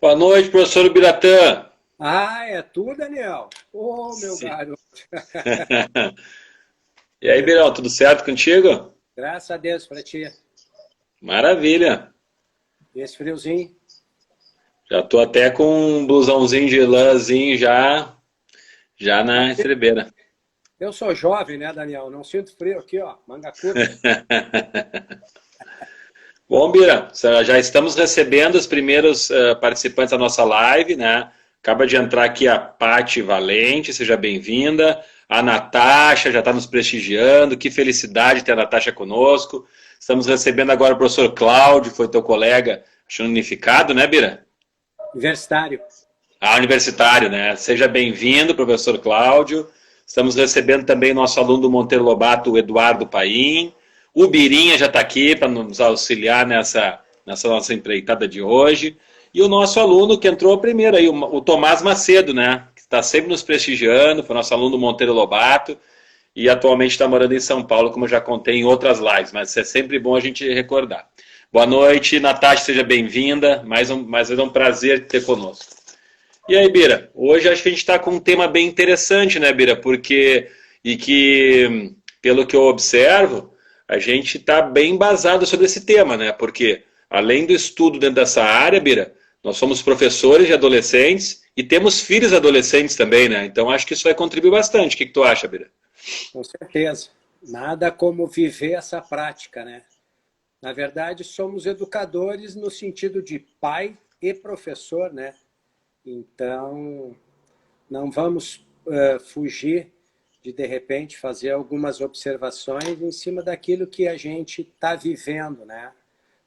Boa noite, professor Biratã. Ah, é tu, Daniel? Ô, meu Sim. garoto. E aí, Birão, tudo certo contigo? Graças a Deus pra ti. Maravilha. E esse friozinho? Já tô até com um blusãozinho de lãzinho já Não na sinto- entrebeira. Eu sou jovem, né, Daniel? Não sinto frio aqui, ó. Manga curta. Bom, Bira, já estamos recebendo os primeiros participantes da nossa live, né? Acaba de entrar aqui a Pati Valente, seja bem-vinda. A Natasha já está nos prestigiando. Que felicidade ter a Natasha conosco. Estamos recebendo agora o professor Cláudio, foi teu colega, acho unificado, né, Bira? Universitário. Universitário, né? Seja bem-vindo, professor Cláudio. Estamos recebendo também nosso aluno do Monteiro Lobato, o Eduardo Paim. O Birinha já está aqui para nos auxiliar nessa nossa empreitada de hoje. E o nosso aluno que entrou primeiro aí, o Tomás Macedo, né? Que está sempre nos prestigiando, foi nosso aluno do Monteiro Lobato e atualmente está morando em São Paulo, como eu já contei em outras lives, mas é sempre bom a gente recordar. Boa noite, Natasha, seja bem-vinda. Mais um prazer ter conosco. E aí, Bira, hoje acho que a gente está com um tema bem interessante, né, Bira? Pelo que eu observo, a gente está bem embasado sobre esse tema, né? Porque, além do estudo dentro dessa área, Bira, nós somos professores de adolescentes e temos filhos adolescentes também, né? Então acho que isso vai contribuir bastante. O que tu acha, Bira? Com certeza. Nada como viver essa prática, né? Na verdade, somos educadores no sentido de pai e professor, né? Então, não vamos fugir de repente, fazer algumas observações em cima daquilo que a gente está vivendo, né?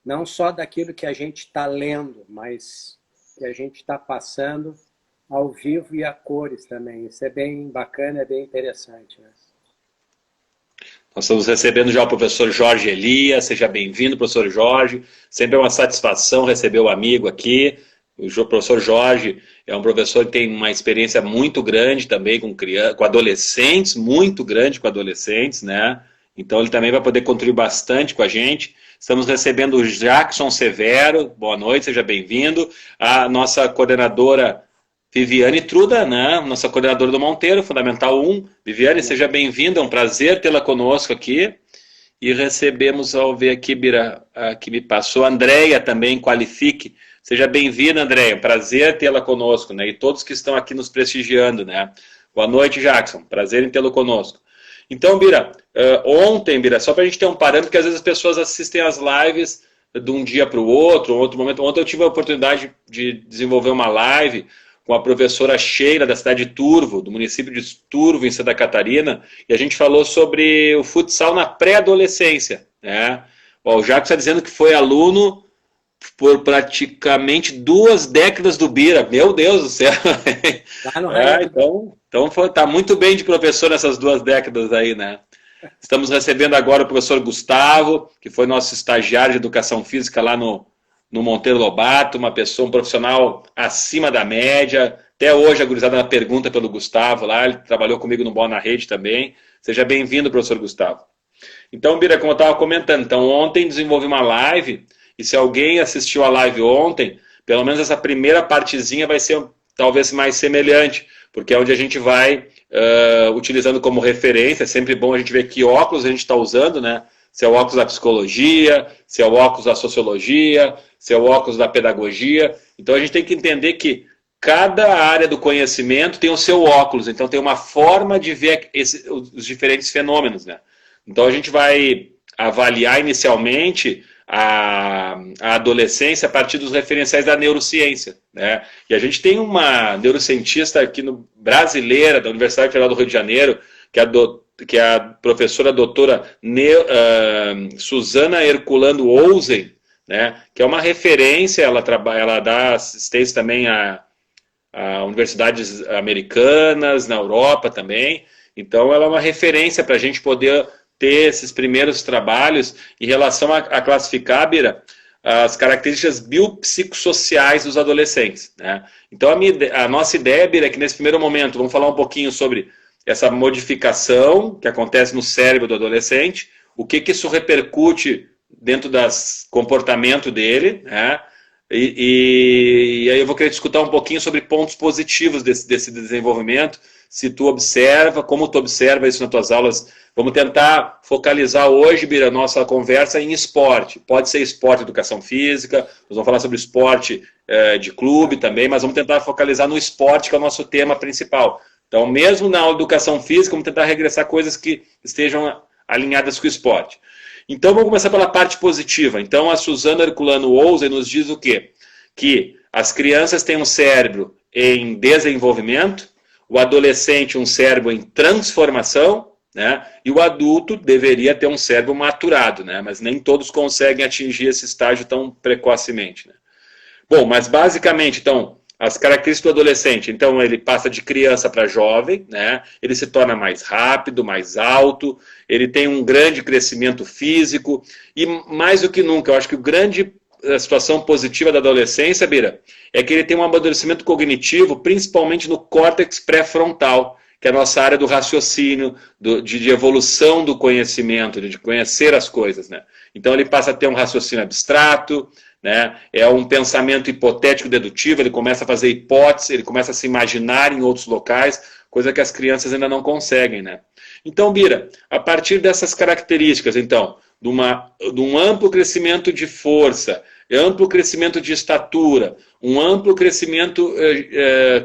Não só daquilo que a gente está lendo, mas que a gente está passando ao vivo e a cores também. Isso é bem bacana, é bem interessante, né? Nós estamos recebendo já o professor Jorge Elias, seja bem-vindo, professor Jorge. Sempre é uma satisfação receber o amigo aqui. O professor Jorge é um professor que tem uma experiência muito grande também com adolescentes, muito grande com adolescentes, né? Então ele também vai poder contribuir bastante com a gente. Estamos recebendo o Jackson Severo, boa noite, seja bem-vindo. A nossa coordenadora Viviane Truda, né? Nossa coordenadora do Monteiro, Fundamental 1. Viviane, seja bem-vinda, é um prazer tê-la conosco aqui. E recebemos, ao ver aqui, Bira, que me passou, a Andréia também, Qualifique. Seja bem-vinda, Andréia, prazer tê-la conosco, né? E todos que estão aqui nos prestigiando, né? Boa noite, Jackson, prazer em tê-lo conosco. Então, Bira, ontem, Bira, só para a gente ter um parâmetro, porque às vezes as pessoas assistem as lives de um dia para o outro, outro momento. Ontem eu tive a oportunidade de desenvolver uma live com a professora Sheila, da cidade de Turvo, do município de Turvo, em Santa Catarina, e a gente falou sobre o futsal na pré-adolescência, né? Ó, o Jacques está dizendo que foi aluno por praticamente 2 décadas do Bira. Meu Deus do céu! Lá no Rainha do... Então tá muito bem de professor nessas 2 décadas aí, né? Estamos recebendo agora o professor Gustavo, que foi nosso estagiário de educação física lá no Monteiro Lobato, uma pessoa, um profissional acima da média. Até hoje a gurizada na pergunta pelo Gustavo lá, ele trabalhou comigo no Bola na Rede também. Seja bem-vindo, professor Gustavo. Então, Bira, como eu estava comentando, então ontem desenvolvi uma live, e se alguém assistiu a live ontem, pelo menos essa primeira partezinha vai ser talvez mais semelhante, porque é onde a gente vai utilizando como referência, é sempre bom a gente ver que óculos a gente está usando, né? Se é o óculos da psicologia, se é o óculos da sociologia, se é o óculos da pedagogia. Então a gente tem que entender que cada área do conhecimento tem o seu óculos, então tem uma forma de ver os diferentes fenômenos, né? Então a gente vai avaliar inicialmente a adolescência a partir dos referenciais da neurociência, né? E a gente tem uma neurocientista aqui no, brasileira da Universidade Federal do Rio de Janeiro, que é a professora doutora Suzana Herculano Ouzen, né? Que é uma referência, ela dá assistência também a universidades americanas, na Europa também. Então ela é uma referência para a gente poder ter esses primeiros trabalhos em relação a classificar, Bira, as características biopsicossociais dos adolescentes, né? Então a nossa ideia, Bira, é que nesse primeiro momento vamos falar um pouquinho sobre essa modificação que acontece no cérebro do adolescente, o que isso repercute dentro do comportamento dele, né? E aí eu vou querer discutir um pouquinho sobre pontos positivos desse desenvolvimento, se tu observa, como tu observa isso nas tuas aulas. Vamos tentar focalizar hoje, Bira, a nossa conversa em esporte. Pode ser esporte, educação física, nós vamos falar sobre esporte de clube também, mas vamos tentar focalizar no esporte, que é o nosso tema principal. Então, mesmo na educação física, vamos tentar regressar coisas que estejam alinhadas com o esporte. Então, vamos começar pela parte positiva. Então, a Suzana Herculano Ouza nos diz o quê? Que as crianças têm um cérebro em desenvolvimento, o adolescente um cérebro em transformação, né? E o adulto deveria ter um cérebro maturado, né? Mas nem todos conseguem atingir esse estágio tão precocemente, né? Bom, mas basicamente, então, as características do adolescente, então ele passa de criança para jovem, né? Ele se torna mais rápido, mais alto, ele tem um grande crescimento físico e mais do que nunca, eu acho que a situação positiva da adolescência, Bira, é que ele tem um amadurecimento cognitivo, principalmente no córtex pré-frontal, que é a nossa área do raciocínio, de evolução do conhecimento, de conhecer as coisas, né? Então ele passa a ter um raciocínio abstrato, né? É um pensamento hipotético dedutivo, ele começa a fazer hipóteses, ele começa a se imaginar em outros locais, coisa que as crianças ainda não conseguem, né? Então, Bira, a partir dessas características, então, de um amplo crescimento de força, amplo crescimento de estatura, um amplo crescimento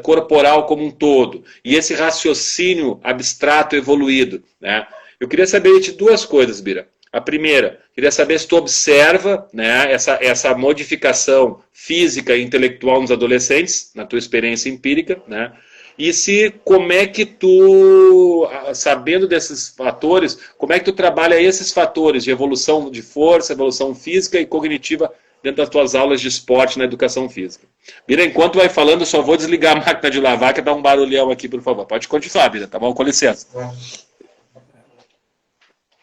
corporal como um todo, e esse raciocínio abstrato evoluído, né? Eu queria saber de duas coisas, Bira. A primeira, queria saber se tu observa, né, essa modificação física e intelectual nos adolescentes, na tua experiência empírica, né? E se, como é que tu, sabendo desses fatores, como é que tu trabalha esses fatores de evolução de força, evolução física e cognitiva dentro das tuas aulas de esporte na educação física? Bira, enquanto vai falando, eu só vou desligar a máquina de lavar, que dá um barulhão aqui, por favor. Pode continuar, Bira, tá bom? Com licença.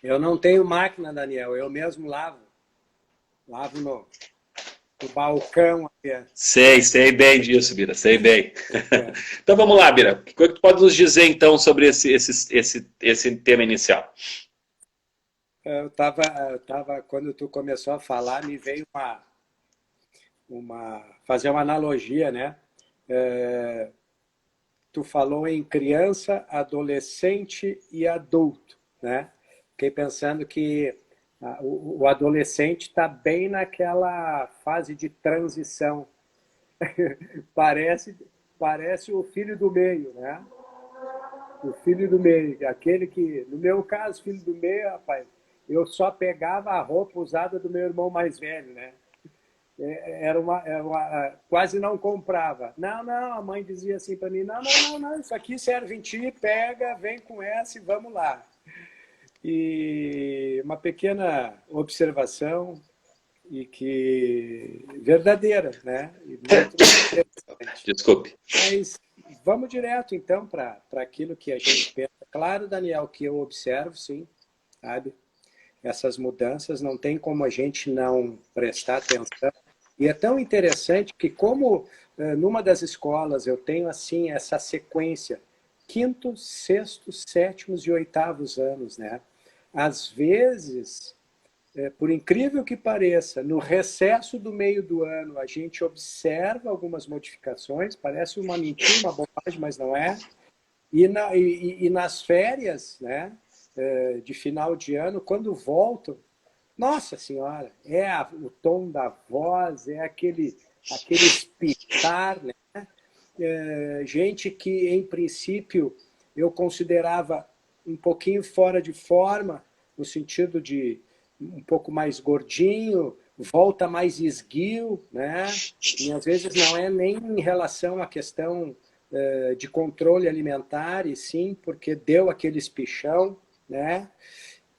Eu não tenho máquina, Daniel, eu mesmo lavo. Lavo no balcão aqui. Sei bem disso, Bira, sei bem. Então vamos lá, Bira. O que tu pode nos dizer então sobre esse tema inicial? Quando tu começou a falar, me veio fazer uma analogia, né? Tu falou em criança, adolescente e adulto, né? Fiquei pensando que o adolescente está bem naquela fase de transição. Parece o filho do meio, né? O filho do meio, aquele que, no meu caso, filho do meio, rapaz, eu só pegava a roupa usada do meu irmão mais velho, né? Quase não comprava. Não, a mãe dizia assim para mim, não, isso aqui serve em ti, pega, vem com essa e vamos lá. E uma pequena observação e que verdadeira, né? E muito interessante. Desculpe. Mas vamos direto então para aquilo que a gente pensa. Claro, Daniel, que eu observo, sim, sabe? Essas mudanças não tem como a gente não prestar atenção. E é tão interessante que como numa das escolas eu tenho assim essa sequência, quintos, sextos, sétimos e oitavos anos, né? Às vezes, por incrível que pareça, no recesso do meio do ano a gente observa algumas modificações, parece uma mentira, uma bobagem, mas não é. E nas férias, né, de final de ano, quando voltam, nossa senhora, o tom da voz, aquele espitar, né? Gente que, em princípio, eu considerava um pouquinho fora de forma, no sentido de um pouco mais gordinho, volta mais esguio, né? E às vezes não é nem em relação à questão de controle alimentar, e sim porque deu aquele espichão, né?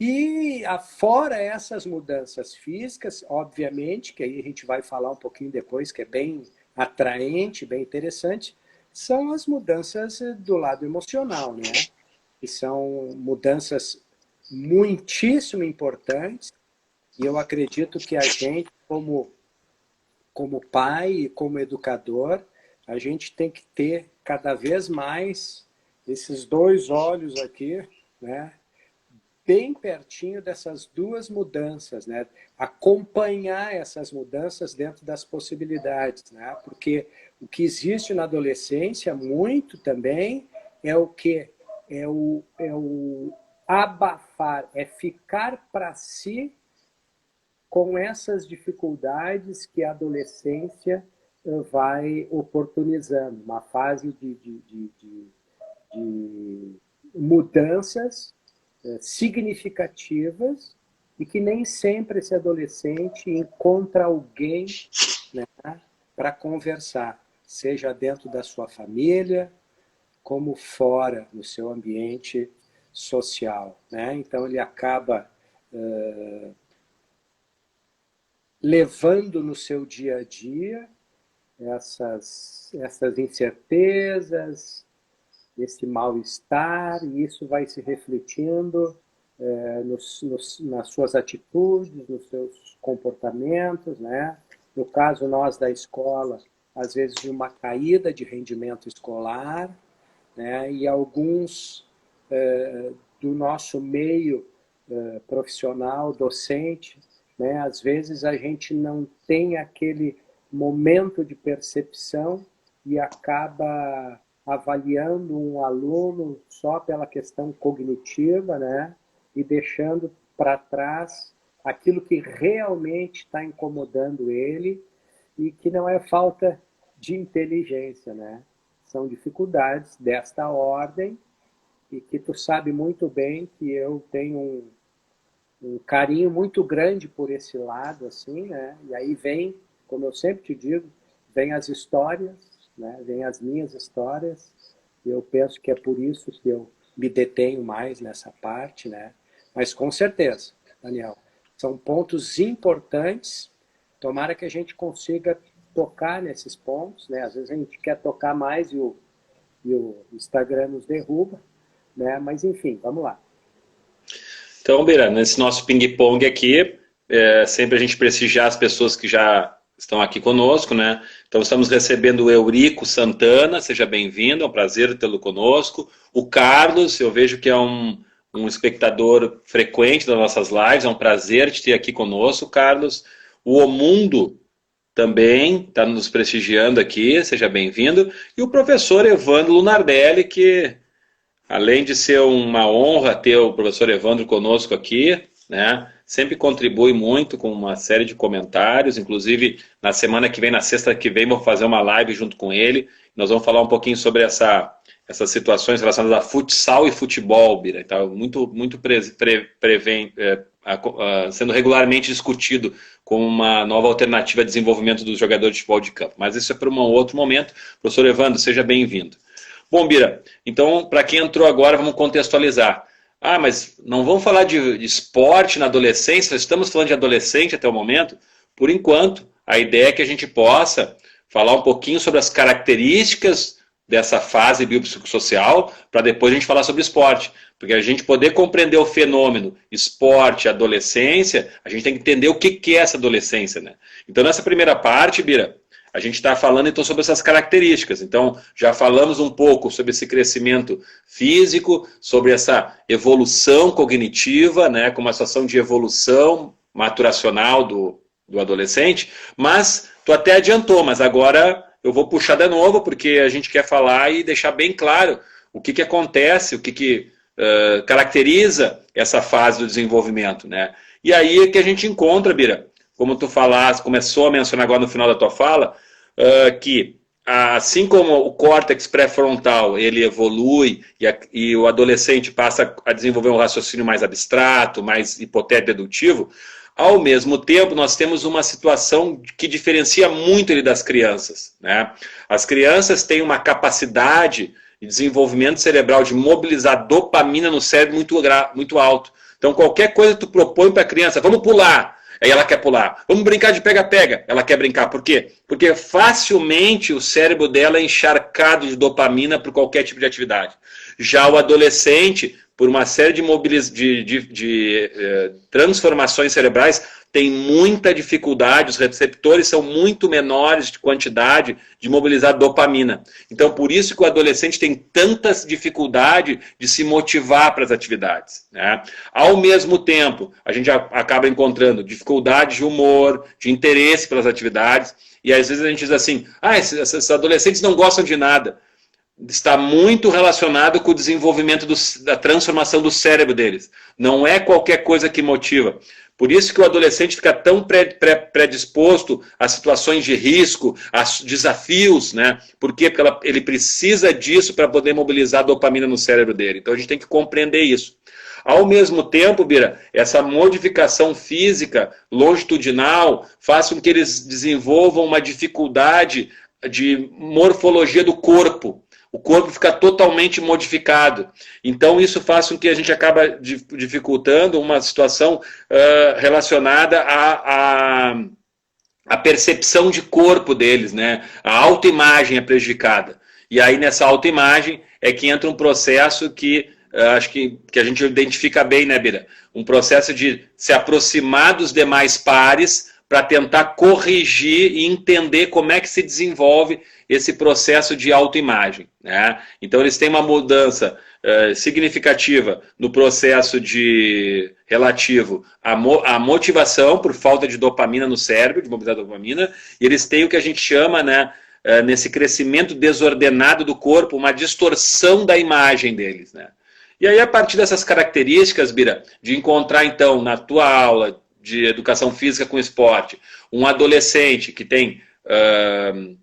E fora essas mudanças físicas, obviamente, que aí a gente vai falar um pouquinho depois, que é bem atraente, bem interessante, são as mudanças do lado emocional, né? Que são mudanças muitíssimo importantes, e eu acredito que a gente, como pai e como educador, a gente tem que ter cada vez mais esses dois olhos aqui, né? bem pertinho dessas duas mudanças, né? Acompanhar essas mudanças dentro das possibilidades, né? Porque o que existe na adolescência muito também é o que é o abafar, é ficar para si com essas dificuldades que a adolescência vai oportunizando, uma fase de mudanças significativas e que nem sempre esse adolescente encontra alguém, né, para conversar, seja dentro da sua família, como fora, no seu ambiente social, né? Então ele acaba levando no seu dia a dia essas incertezas, esse mal-estar, e isso vai se refletindo nas suas atitudes, nos seus comportamentos, né? No caso, nós da escola, às vezes de uma caída de rendimento escolar, né? E alguns do nosso meio profissional, docente, né? Às vezes a gente não tem aquele momento de percepção e acaba avaliando um aluno só pela questão cognitiva, né? E deixando para trás aquilo que realmente está incomodando ele e que não é falta de inteligência, né? São dificuldades desta ordem e que tu sabe muito bem que eu tenho um carinho muito grande por esse lado, assim, né? E aí vem, como eu sempre te digo, vem as histórias, né? Vem as minhas histórias, e eu penso que é por isso que eu me detenho mais nessa parte, né? Mas com certeza, Daniel, são pontos importantes, tomara que a gente consiga tocar nesses pontos, né? Às vezes a gente quer tocar mais e o Instagram nos derruba, né? Mas enfim, vamos lá. Então, Bira, nesse nosso ping-pong aqui, sempre a gente prestigiar as pessoas que já estão aqui conosco, né? Então estamos recebendo o Eurico Santana, seja bem-vindo, é um prazer tê-lo conosco. O Carlos, eu vejo que é um espectador frequente das nossas lives, é um prazer te ter aqui conosco, Carlos. O Omundo também está nos prestigiando aqui, seja bem-vindo. E o professor Evandro Lunardelli, que além de ser uma honra ter o professor Evandro conosco aqui, né, sempre contribui muito com uma série de comentários, inclusive na semana que vem, na sexta que vem, vou fazer uma live junto com ele, nós vamos falar um pouquinho sobre essas situações relacionadas a futsal e futebol, Bira, está muito sendo regularmente discutido como uma nova alternativa de desenvolvimento dos jogadores de futebol de campo, mas isso é para um outro momento. Professor Evandro, seja bem-vindo. Bom, Bira, então, para quem entrou agora, vamos contextualizar. Ah, mas não vamos falar de esporte na adolescência, estamos falando de adolescente até o momento. Por enquanto, a ideia é que a gente possa falar um pouquinho sobre as características dessa fase biopsicossocial, para depois a gente falar sobre esporte. Porque a gente poder compreender o fenômeno esporte, adolescência, a gente tem que entender o que é essa adolescência, né? Então, nessa primeira parte, Bira, a gente está falando então sobre essas características. Então, já falamos um pouco sobre esse crescimento físico, sobre essa evolução cognitiva, né, como uma situação de evolução maturacional do adolescente, mas tu até adiantou, mas agora eu vou puxar de novo, porque a gente quer falar e deixar bem claro o que acontece, o que caracteriza essa fase do desenvolvimento, né? E aí é que a gente encontra, Bira, como tu falaste, começou a mencionar agora no final da tua fala, que assim como o córtex pré-frontal ele evolui e o adolescente passa a desenvolver um raciocínio mais abstrato, mais hipotético-dedutivo, ao mesmo tempo nós temos uma situação que diferencia muito ele das crianças, né? As crianças têm uma capacidade de desenvolvimento cerebral de mobilizar dopamina no cérebro muito alto. Então qualquer coisa que tu propõe para a criança, vamos pular, aí ela quer pular. Vamos brincar de pega-pega. Ela quer brincar. Por quê? Porque facilmente o cérebro dela é encharcado de dopamina por qualquer tipo de atividade. Já o adolescente, por uma série de transformações cerebrais, tem muita dificuldade, os receptores são muito menores de quantidade de mobilizar dopamina. Então, por isso que o adolescente tem tanta dificuldade de se motivar para as atividades, né? Ao mesmo tempo, a gente acaba encontrando dificuldade de humor, de interesse pelas atividades, e às vezes a gente diz assim, esses adolescentes não gostam de nada. Está muito relacionado com o desenvolvimento da transformação do cérebro deles. Não é qualquer coisa que motiva. Por isso que o adolescente fica tão predisposto a situações de risco, a desafios, né? Por quê? Porque ele precisa disso para poder mobilizar a dopamina no cérebro dele. Então a gente tem que compreender isso. Ao mesmo tempo, Bira, essa modificação física longitudinal faz com que eles desenvolvam uma dificuldade de morfologia do corpo. O corpo fica totalmente modificado. Então, isso faz com que a gente acabe dificultando uma situação relacionada à percepção de corpo deles, né? A autoimagem é prejudicada. E aí, nessa autoimagem, é que entra um processo que acho que a gente identifica bem, né, Bira? Um processo de se aproximar dos demais pares para tentar corrigir e entender como é que se desenvolve esse processo de autoimagem, né? Então, eles têm uma mudança significativa no processo relativo à motivação por falta de dopamina no cérebro, de mobilizar dopamina, e eles têm o que a gente chama, né, nesse crescimento desordenado do corpo, uma distorção da imagem deles, né? E aí, a partir dessas características, Bira, de encontrar, então, na tua aula de educação física com esporte, um adolescente que tem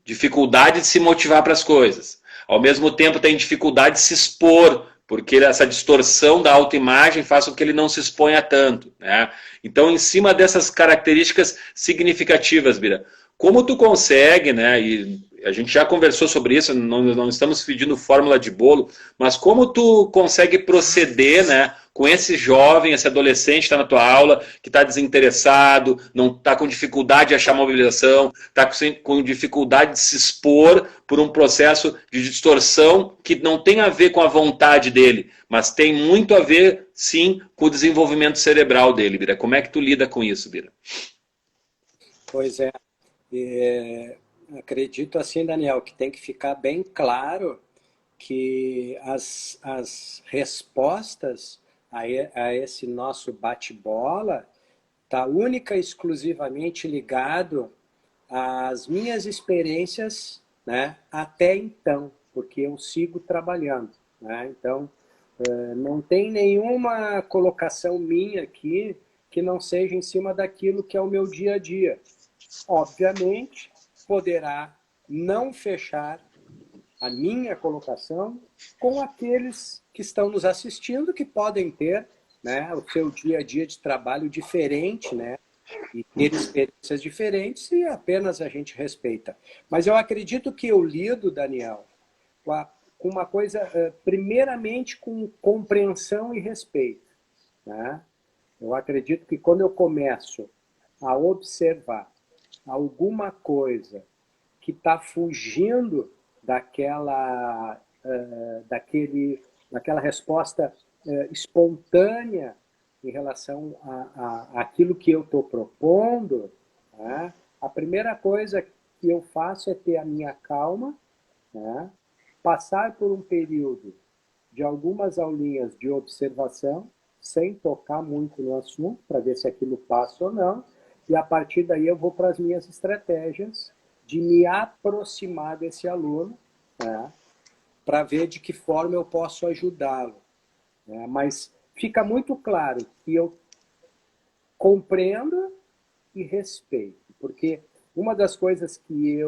dificuldade de se motivar para as coisas, ao mesmo tempo tem dificuldade de se expor, porque essa distorção da autoimagem faz com que ele não se exponha tanto, né? Então, em cima dessas características significativas, Bira, como tu consegue, né, e a gente já conversou sobre isso, não estamos pedindo fórmula de bolo, mas como tu consegue proceder, né, com esse jovem, esse adolescente que está na tua aula, que está desinteressado, não está com dificuldade de achar mobilização, está com dificuldade de se expor por um processo de distorção que não tem a ver com a vontade dele, mas tem muito a ver, sim, com o desenvolvimento cerebral dele, Bira. Como é que tu lida com isso, Bira? Pois é. Acredito assim, Daniel, que tem que ficar bem claro que as respostas a esse nosso bate-bola está única e exclusivamente ligado às minhas experiências, né, até então, porque eu sigo trabalhando, né? Então, não tem nenhuma colocação minha aqui que não seja em cima daquilo que é o meu dia a dia. Obviamente, poderá não fechar a minha colocação com aqueles que estão nos assistindo, que podem ter, né, o seu dia a dia de trabalho diferente, né, e ter experiências diferentes, e apenas a gente respeita. Mas eu acredito que eu lido, Daniel, com uma coisa, primeiramente com compreensão e respeito, né? Eu acredito que quando eu começo a observar alguma coisa que está fugindo daquela resposta espontânea em relação àquilo que eu estou propondo, né? A primeira coisa que eu faço é ter a minha calma, né? Passar por um período de algumas aulinhas de observação, sem tocar muito no assunto, para ver se aquilo passa ou não, e a partir daí eu vou para as minhas estratégias de me aproximar desse aluno, né, para ver de que forma eu posso ajudá-lo, né? Mas fica muito claro que eu compreendo e respeito, porque uma das coisas que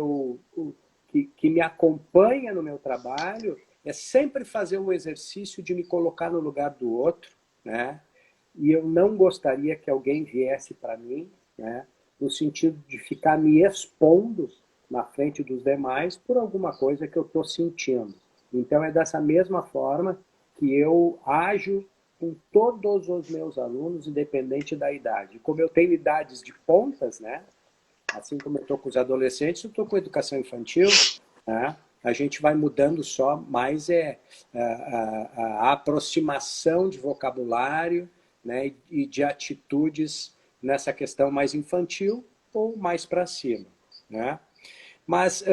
me acompanha no meu trabalho é sempre fazer o exercício de me colocar no lugar do outro, né? E eu não gostaria que alguém viesse para mim, né, no sentido de ficar me expondo na frente dos demais por alguma coisa que eu estou sentindo. Então, é dessa mesma forma que eu ajo com todos os meus alunos, independente da idade. Como eu tenho idades de pontas, né? Assim como eu estou com os adolescentes, eu estou com educação infantil, né? A gente vai mudando só, mais a aproximação de vocabulário, né, e de atitudes nessa questão mais infantil ou mais para cima, né? Mas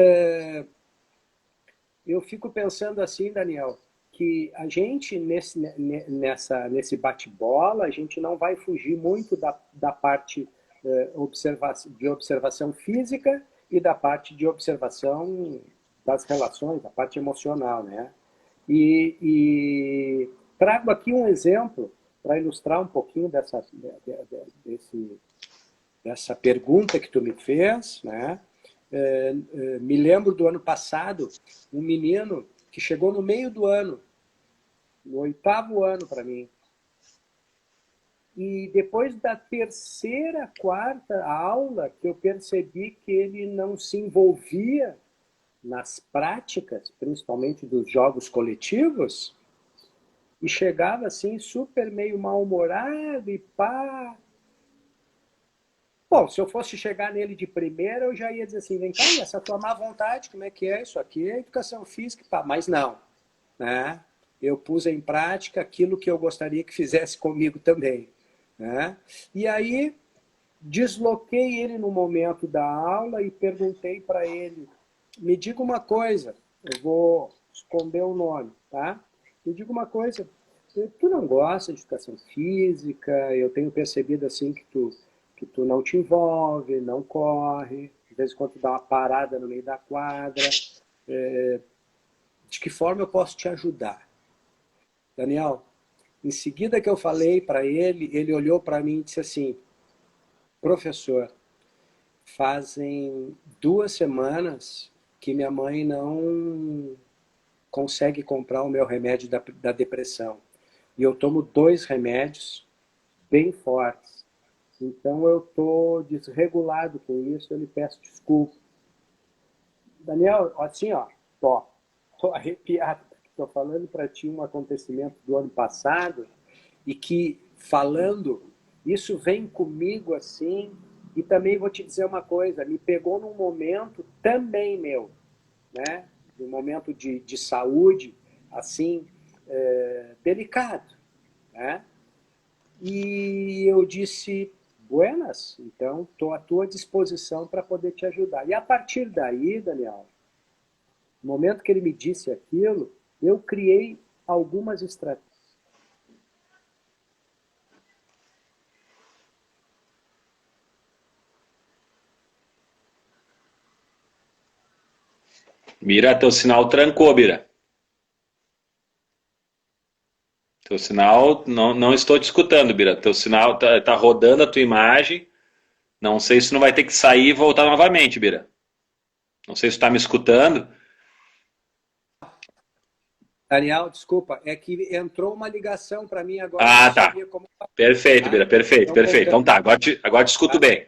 eu fico pensando assim, Daniel, que a gente, nesse bate-bola, a gente não vai fugir muito da parte de observação física e da parte de observação das relações, da parte emocional, né? E trago aqui um exemplo para ilustrar um pouquinho dessa pergunta que tu me fez, né? Me lembro do ano passado, um menino que chegou no meio do ano, no 8º ano para mim, e depois da terceira, quarta aula, que eu percebi que ele não se envolvia nas práticas, principalmente dos jogos coletivos, e chegava assim, super meio mal-humorado e pá. Bom, se eu fosse chegar nele de primeira, eu já ia dizer assim, vem cá, essa tua má vontade, como é que é? Isso aqui é educação física, pá. Mas não, né? Eu pus em prática aquilo que eu gostaria que fizesse comigo também, né? E aí, desloquei ele no momento da aula e perguntei para ele, me diga uma coisa, eu vou esconder o nome, tá? Me diga uma coisa, tu não gosta de educação física, eu tenho percebido assim que tu não te envolve, não corre, de vez em quando tu dá uma parada no meio da quadra, de que forma eu posso te ajudar? Daniel, em seguida que eu falei para ele, ele olhou para mim e disse assim, professor, fazem 2 semanas que minha mãe não consegue comprar o meu remédio da depressão. E eu tomo 2 remédios bem fortes. Então eu estou desregulado com isso, eu lhe peço desculpa. Daniel, assim, ó, tô arrepiado. Estou falando para ti um acontecimento do ano passado e que, falando, isso vem comigo assim. E também vou te dizer uma coisa, me pegou num momento também meu, né? Um momento de saúde, assim, delicado, né? E eu disse, buenas, então estou à tua disposição para poder te ajudar. E a partir daí, Daniel, no momento que ele me disse aquilo, eu criei algumas estratégias. Bira, teu sinal trancou, Bira. Teu sinal, não estou te escutando, Bira. Teu sinal tá rodando a tua imagem. Não sei se não vai ter que sair e voltar novamente, Bira. Não sei se tu tá me escutando. Daniel, desculpa, é que entrou uma ligação para mim agora, eu não Ah, tá. sabia como Perfeito, tá? Bira, perfeito, Então, perfeito. Então voltando, tá, agora te escuto tá? bem.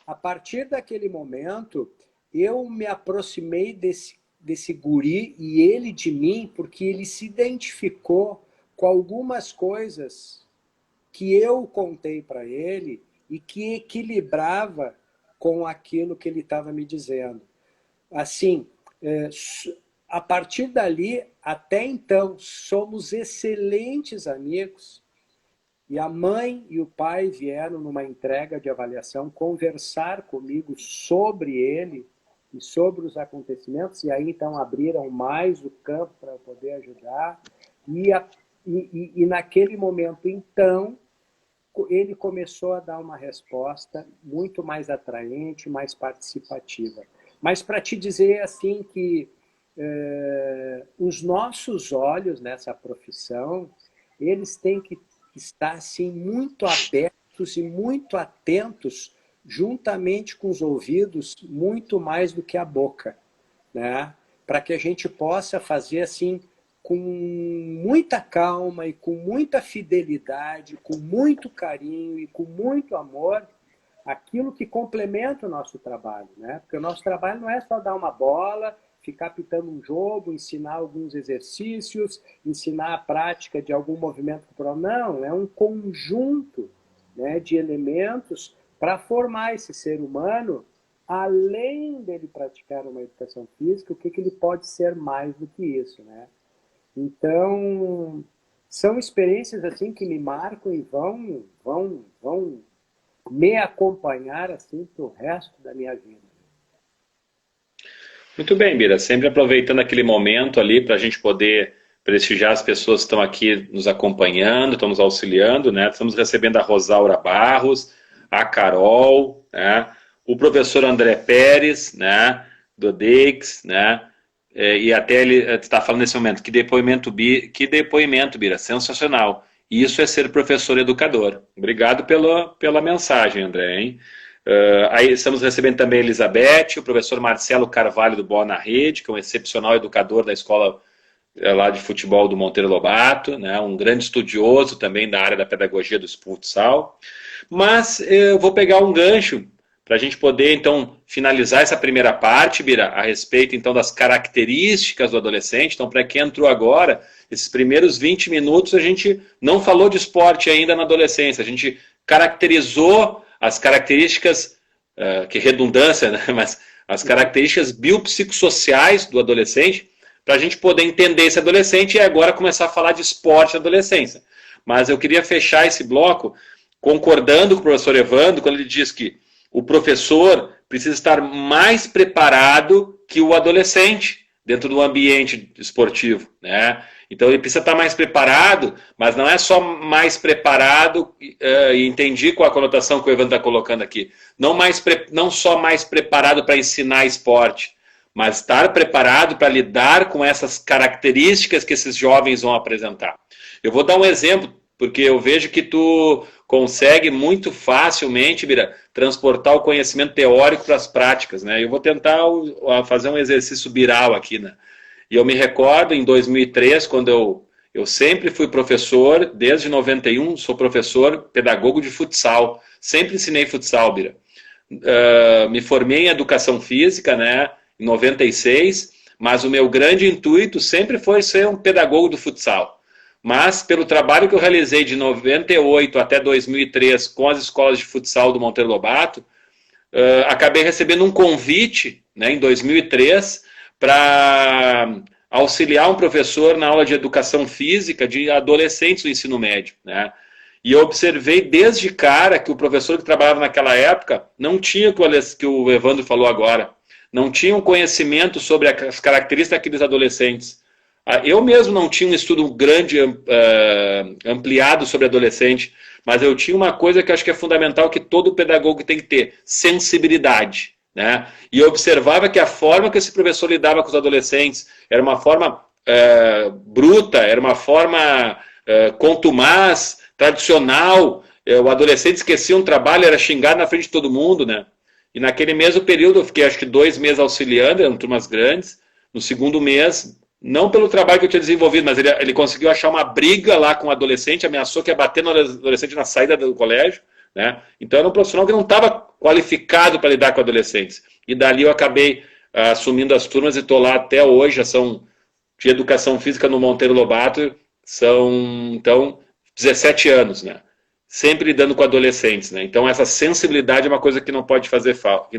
A partir daquele momento, eu me aproximei desse guri e ele de mim, porque ele se identificou com algumas coisas que eu contei para ele e que equilibrava com aquilo que ele estava me dizendo. Assim, a partir dali, até então, somos excelentes amigos. E a mãe e o pai vieram numa entrega de avaliação conversar comigo sobre ele e sobre os acontecimentos, e aí então abriram mais o campo para eu poder ajudar. E naquele momento, então, ele começou a dar uma resposta muito mais atraente, mais participativa. Mas para te dizer assim que os nossos olhos nessa profissão, eles têm que estar assim muito abertos e muito atentos, juntamente com os ouvidos, muito mais do que a boca, né? Para que a gente possa fazer assim com muita calma e com muita fidelidade, com muito carinho e com muito amor, aquilo que complementa o nosso trabalho, né? Porque o nosso trabalho não é só dar uma bola, ficar pitando um jogo, ensinar alguns exercícios, ensinar a prática de algum movimento corporal. Não, é um conjunto, né, de elementos para formar esse ser humano, além dele praticar uma educação física, o que ele pode ser mais do que isso, né? Então, são experiências assim que me marcam e vão me acompanhar assim para o resto da minha vida. Muito bem, Bira. Sempre aproveitando aquele momento ali para a gente poder prestigiar as pessoas que estão aqui nos acompanhando, estão nos auxiliando, né? Estamos recebendo a Rosaura Barros, a Carol, né? O professor André Pérez, né? Do DEICS, né? E até ele está falando nesse momento, que depoimento, Bira, sensacional. Isso é ser professor educador. Obrigado pela mensagem, André, hein? Aí estamos recebendo também a Elizabeth, o professor Marcelo Carvalho do Bola na Rede, que é um excepcional educador da escola lá de futebol do Monteiro Lobato, né, um grande estudioso também da área da pedagogia do futsal. Mas eu vou pegar um gancho para a gente poder, então, finalizar essa primeira parte, Bira, a respeito, então, das características do adolescente. Então, para quem entrou agora, esses primeiros 20 minutos, a gente não falou de esporte ainda na adolescência, a gente caracterizou as características, que redundância, né? Mas as características biopsicossociais do adolescente, para a gente poder entender esse adolescente e agora começar a falar de esporte na adolescência. Mas eu queria fechar esse bloco concordando com o professor Evandro, quando ele diz que o professor precisa estar mais preparado que o adolescente dentro do ambiente esportivo, né? Então ele precisa estar mais preparado, mas não é só mais preparado, e entendi qual a conotação que o Evandro está colocando aqui, não só mais preparado para ensinar esporte, mas estar preparado para lidar com essas características que esses jovens vão apresentar. Eu vou dar um exemplo, porque eu vejo que tu consegue muito facilmente, Bira, transportar o conhecimento teórico para as práticas, né? Eu vou tentar fazer um exercício biral aqui, né? E eu me recordo, em 2003, quando eu sempre fui professor, desde 91, sou professor pedagogo de futsal. Sempre ensinei futsal, Bira. Me formei em educação física, né, em 96, mas o meu grande intuito sempre foi ser um pedagogo do futsal. Mas, pelo trabalho que eu realizei de 98 até 2003 com as escolas de futsal do Monteiro Lobato, acabei recebendo um convite, né, em 2003, para auxiliar um professor na aula de educação física de adolescentes do ensino médio, né? E eu observei desde cara que o professor que trabalhava naquela época não tinha o que o Evandro falou agora, não tinha um conhecimento sobre as características daqueles adolescentes. Eu mesmo não tinha um estudo grande, ampliado sobre adolescente, mas eu tinha uma coisa que eu acho que é fundamental, que todo pedagogo tem que ter: sensibilidade. Né? E eu observava que a forma que esse professor lidava com os adolescentes era uma forma bruta, era uma forma contumaz, tradicional. O adolescente esquecia um trabalho, era xingado na frente de todo mundo, né? E naquele mesmo período eu fiquei acho que 2 meses auxiliando, eram turmas grandes. No segundo mês, não pelo trabalho que eu tinha desenvolvido, mas ele conseguiu achar uma briga lá com o adolescente, ameaçou que ia bater no adolescente na saída do colégio, né? Então era um profissional que não estava qualificado para lidar com adolescentes. E dali eu acabei assumindo as turmas e estou lá até hoje. Já são de educação física no Monteiro Lobato, são então 17 anos, né? Sempre lidando com adolescentes, né? Então essa sensibilidade é uma coisa que não pode fazer falta,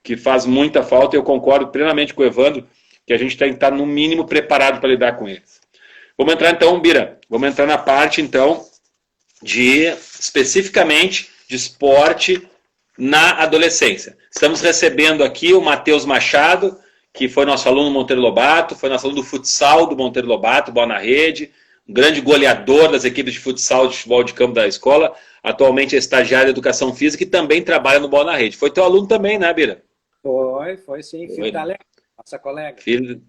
que faz muita falta, e eu concordo plenamente com o Evandro que a gente tem que estar no mínimo preparado para lidar com eles. Vamos entrar então, Bira, vamos entrar na parte então de especificamente de esporte na adolescência. Estamos recebendo aqui o Matheus Machado, que foi nosso aluno do Monteiro Lobato, foi nosso aluno do futsal do Monteiro Lobato, Bola na Rede, um grande goleador das equipes de futsal de futebol de campo da escola, atualmente é estagiário de educação física e também trabalha no Bola na Rede. Foi teu aluno também, né, Bira? Foi sim, filho da Leca, nossa colega. Filho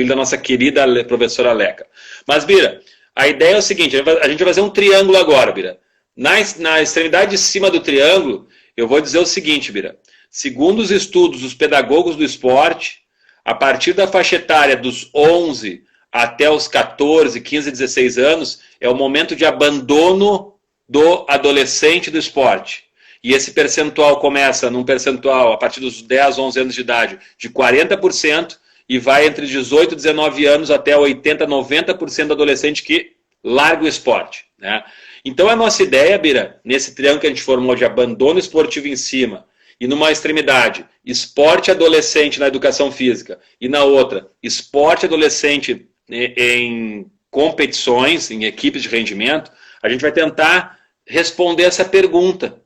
da nossa querida professora Leca. Mas, Bira, a ideia é o seguinte: a gente vai fazer um triângulo agora, Bira. Na extremidade de cima do triângulo, eu vou dizer o seguinte, Bira. Segundo os estudos dos pedagogos do esporte, a partir da faixa etária dos 11 até os 14, 15, 16 anos, é o momento de abandono do adolescente do esporte. E esse percentual começa num percentual, a partir dos 10, 11 anos de idade, de 40%, e vai entre 18 e 19 anos até 80, 90% do adolescente que larga o esporte, né? Então a nossa ideia, Bira, nesse triângulo que a gente formou de abandono esportivo em cima, e numa extremidade, esporte adolescente na educação física, e na outra, esporte adolescente em competições, em equipes de rendimento, a gente vai tentar responder essa pergunta.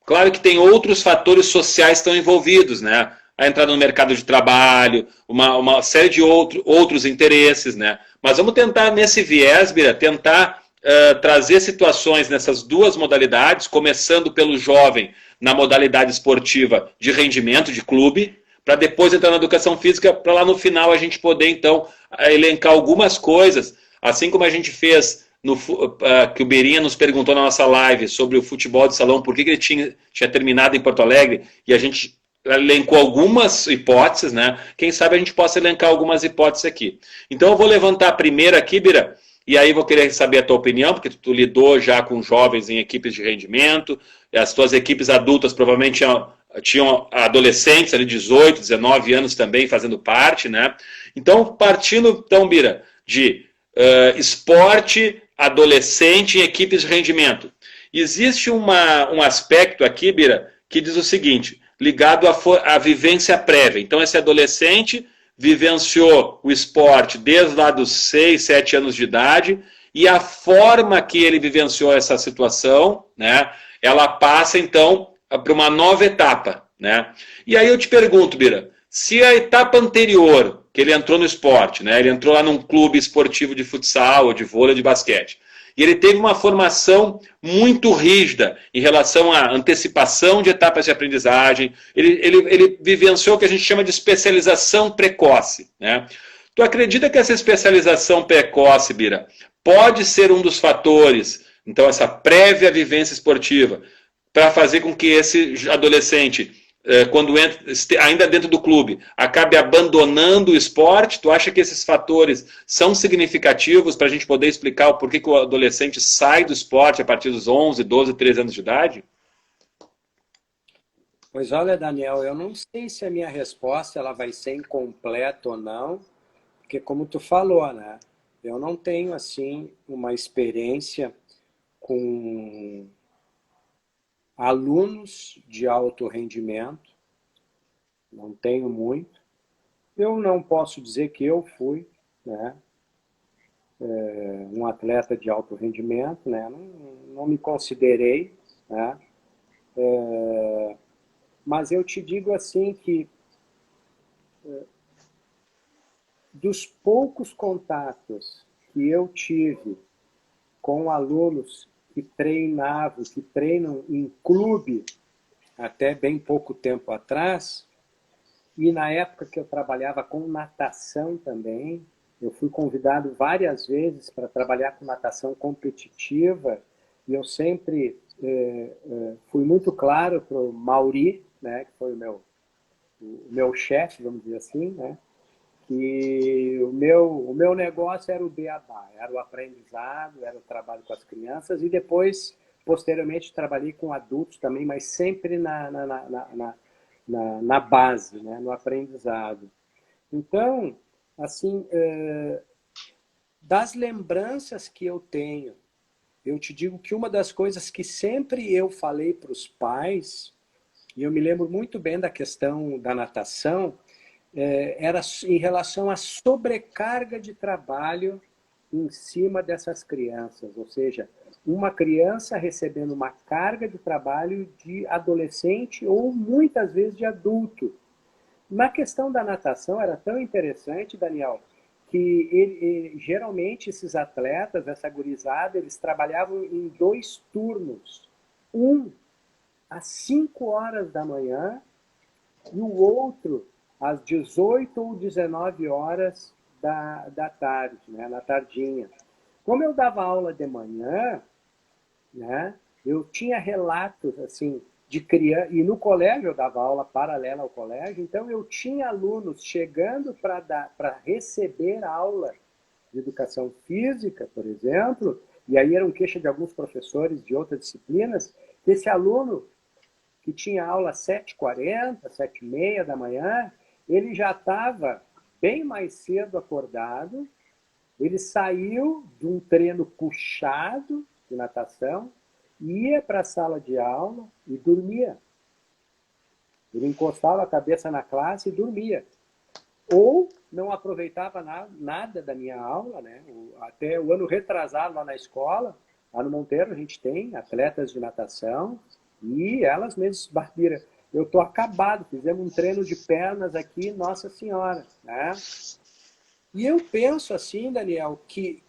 Claro que tem outros fatores sociais que estão envolvidos, né? A entrada no mercado de trabalho, uma série de outros interesses, né? Mas vamos tentar, nesse viés, Bira, tentar trazer situações nessas duas modalidades, começando pelo jovem na modalidade esportiva de rendimento, de clube, para depois entrar na educação física, para lá no final a gente poder, então, elencar algumas coisas, assim como a gente fez que o Beirinha nos perguntou na nossa live sobre o futebol de salão, por que ele tinha terminado em Porto Alegre, e a gente elencou algumas hipóteses, né? Quem sabe a gente possa elencar algumas hipóteses aqui. Então eu vou levantar a primeira aqui, Bira, e aí vou querer saber a tua opinião, porque tu lidou já com jovens em equipes de rendimento, as tuas equipes adultas provavelmente tinham adolescentes ali, 18, 19 anos também fazendo parte, né? Então, partindo, então, Bira, de esporte adolescente em equipes de rendimento. Existe um aspecto aqui, Bira, que diz o seguinte, ligado à vivência prévia. Então, esse adolescente vivenciou o esporte desde lá dos 6, 7 anos de idade, e a forma que ele vivenciou essa situação, né, ela passa, então, para uma nova etapa. Né? E aí eu te pergunto, Bira, se a etapa anterior, que ele entrou no esporte, né, ele entrou lá num clube esportivo de futsal, ou de vôlei, de basquete, e ele teve uma formação muito rígida em relação à antecipação de etapas de aprendizagem, ele vivenciou o que a gente chama de especialização precoce. Né? Tu acredita que essa especialização precoce, Bira, pode ser um dos fatores, então essa prévia vivência esportiva, para fazer com que esse adolescente, quando entra, ainda dentro do clube, acabe abandonando o esporte? Tu acha que esses fatores são significativos para a gente poder explicar o porquê que o adolescente sai do esporte a partir dos 11, 12, 13 anos de idade? Pois olha, Daniel, eu não sei se a minha resposta ela vai ser incompleta ou não, porque como tu falou, né? Eu não tenho, assim, uma experiência com alunos de alto rendimento, não tenho muito. Eu não posso dizer que eu fui, né, um atleta de alto rendimento, né, não me considerei, né, mas eu te digo assim que dos poucos contatos que eu tive com alunos que treinavam, que treinam em clube até bem pouco tempo atrás, e na época que eu trabalhava com natação também, eu fui convidado várias vezes para trabalhar com natação competitiva, e eu sempre fui muito claro para o Mauri, né, que foi o meu chefe, vamos dizer assim, né, que o meu negócio era o beabá, era o aprendizado, era o trabalho com as crianças, e depois, posteriormente, trabalhei com adultos também, mas sempre na base, né, no aprendizado. Então, assim, das lembranças que eu tenho, eu te digo que uma das coisas que sempre eu falei para os pais, e eu me lembro muito bem da questão da natação, era em relação à sobrecarga de trabalho em cima dessas crianças, ou seja, uma criança recebendo uma carga de trabalho de adolescente ou muitas vezes de adulto. Na questão da natação era tão interessante, Daniel, que geralmente esses atletas, essa gurizada, eles trabalhavam em 2 turnos. Um às 5 horas da manhã e o outro às 18 ou 19 horas da tarde, né, na tardinha. Como eu dava aula de manhã, né, eu tinha relatos assim de criança, e no colégio eu dava aula paralela ao colégio, então eu tinha alunos chegando para receber aula de educação física, por exemplo, e aí era um queixa de alguns professores de outras disciplinas, que esse aluno que tinha aula às 7h40, 7h30 da manhã, ele já estava bem mais cedo acordado, ele saiu de um treino puxado de natação, ia para a sala de aula e dormia. Ele encostava a cabeça na classe e dormia. Ou não aproveitava nada da minha aula, né? Até o ano retrasado lá na escola, lá no Monteiro a gente tem atletas de natação, E elas mesmas, Barbira, eu estou acabado, fizemos um treino de pernas aqui, Nossa Senhora, né? E eu penso assim, Daniel, que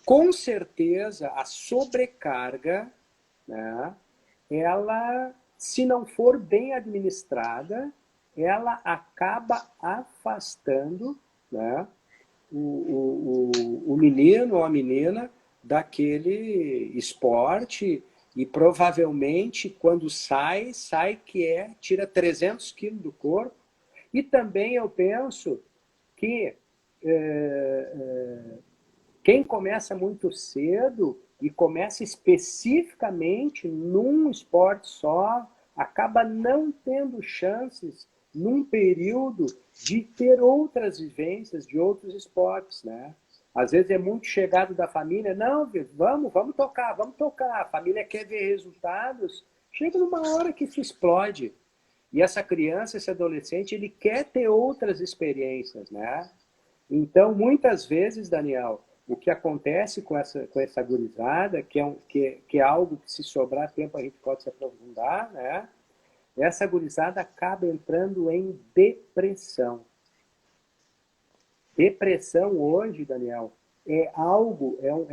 com certeza a sobrecarga, né, ela, se não for bem administrada, ela acaba afastando, né, o menino ou a menina daquele esporte e provavelmente quando sai tira 300 quilos do corpo. E também eu penso que quem começa muito cedo e começa especificamente num esporte só, acaba não tendo chances num período de ter outras vivências de outros esportes, né? Às vezes é muito chegado da família, não, vamos tocar, a família quer ver resultados, chega numa hora que se explode. E essa criança, esse adolescente, ele quer ter outras experiências, né? Então, muitas vezes, Daniel, o que acontece com essa gurizada, que é algo que, se sobrar tempo, a gente pode se aprofundar, né? Essa gurizada acaba entrando em depressão. Depressão hoje, Daniel, é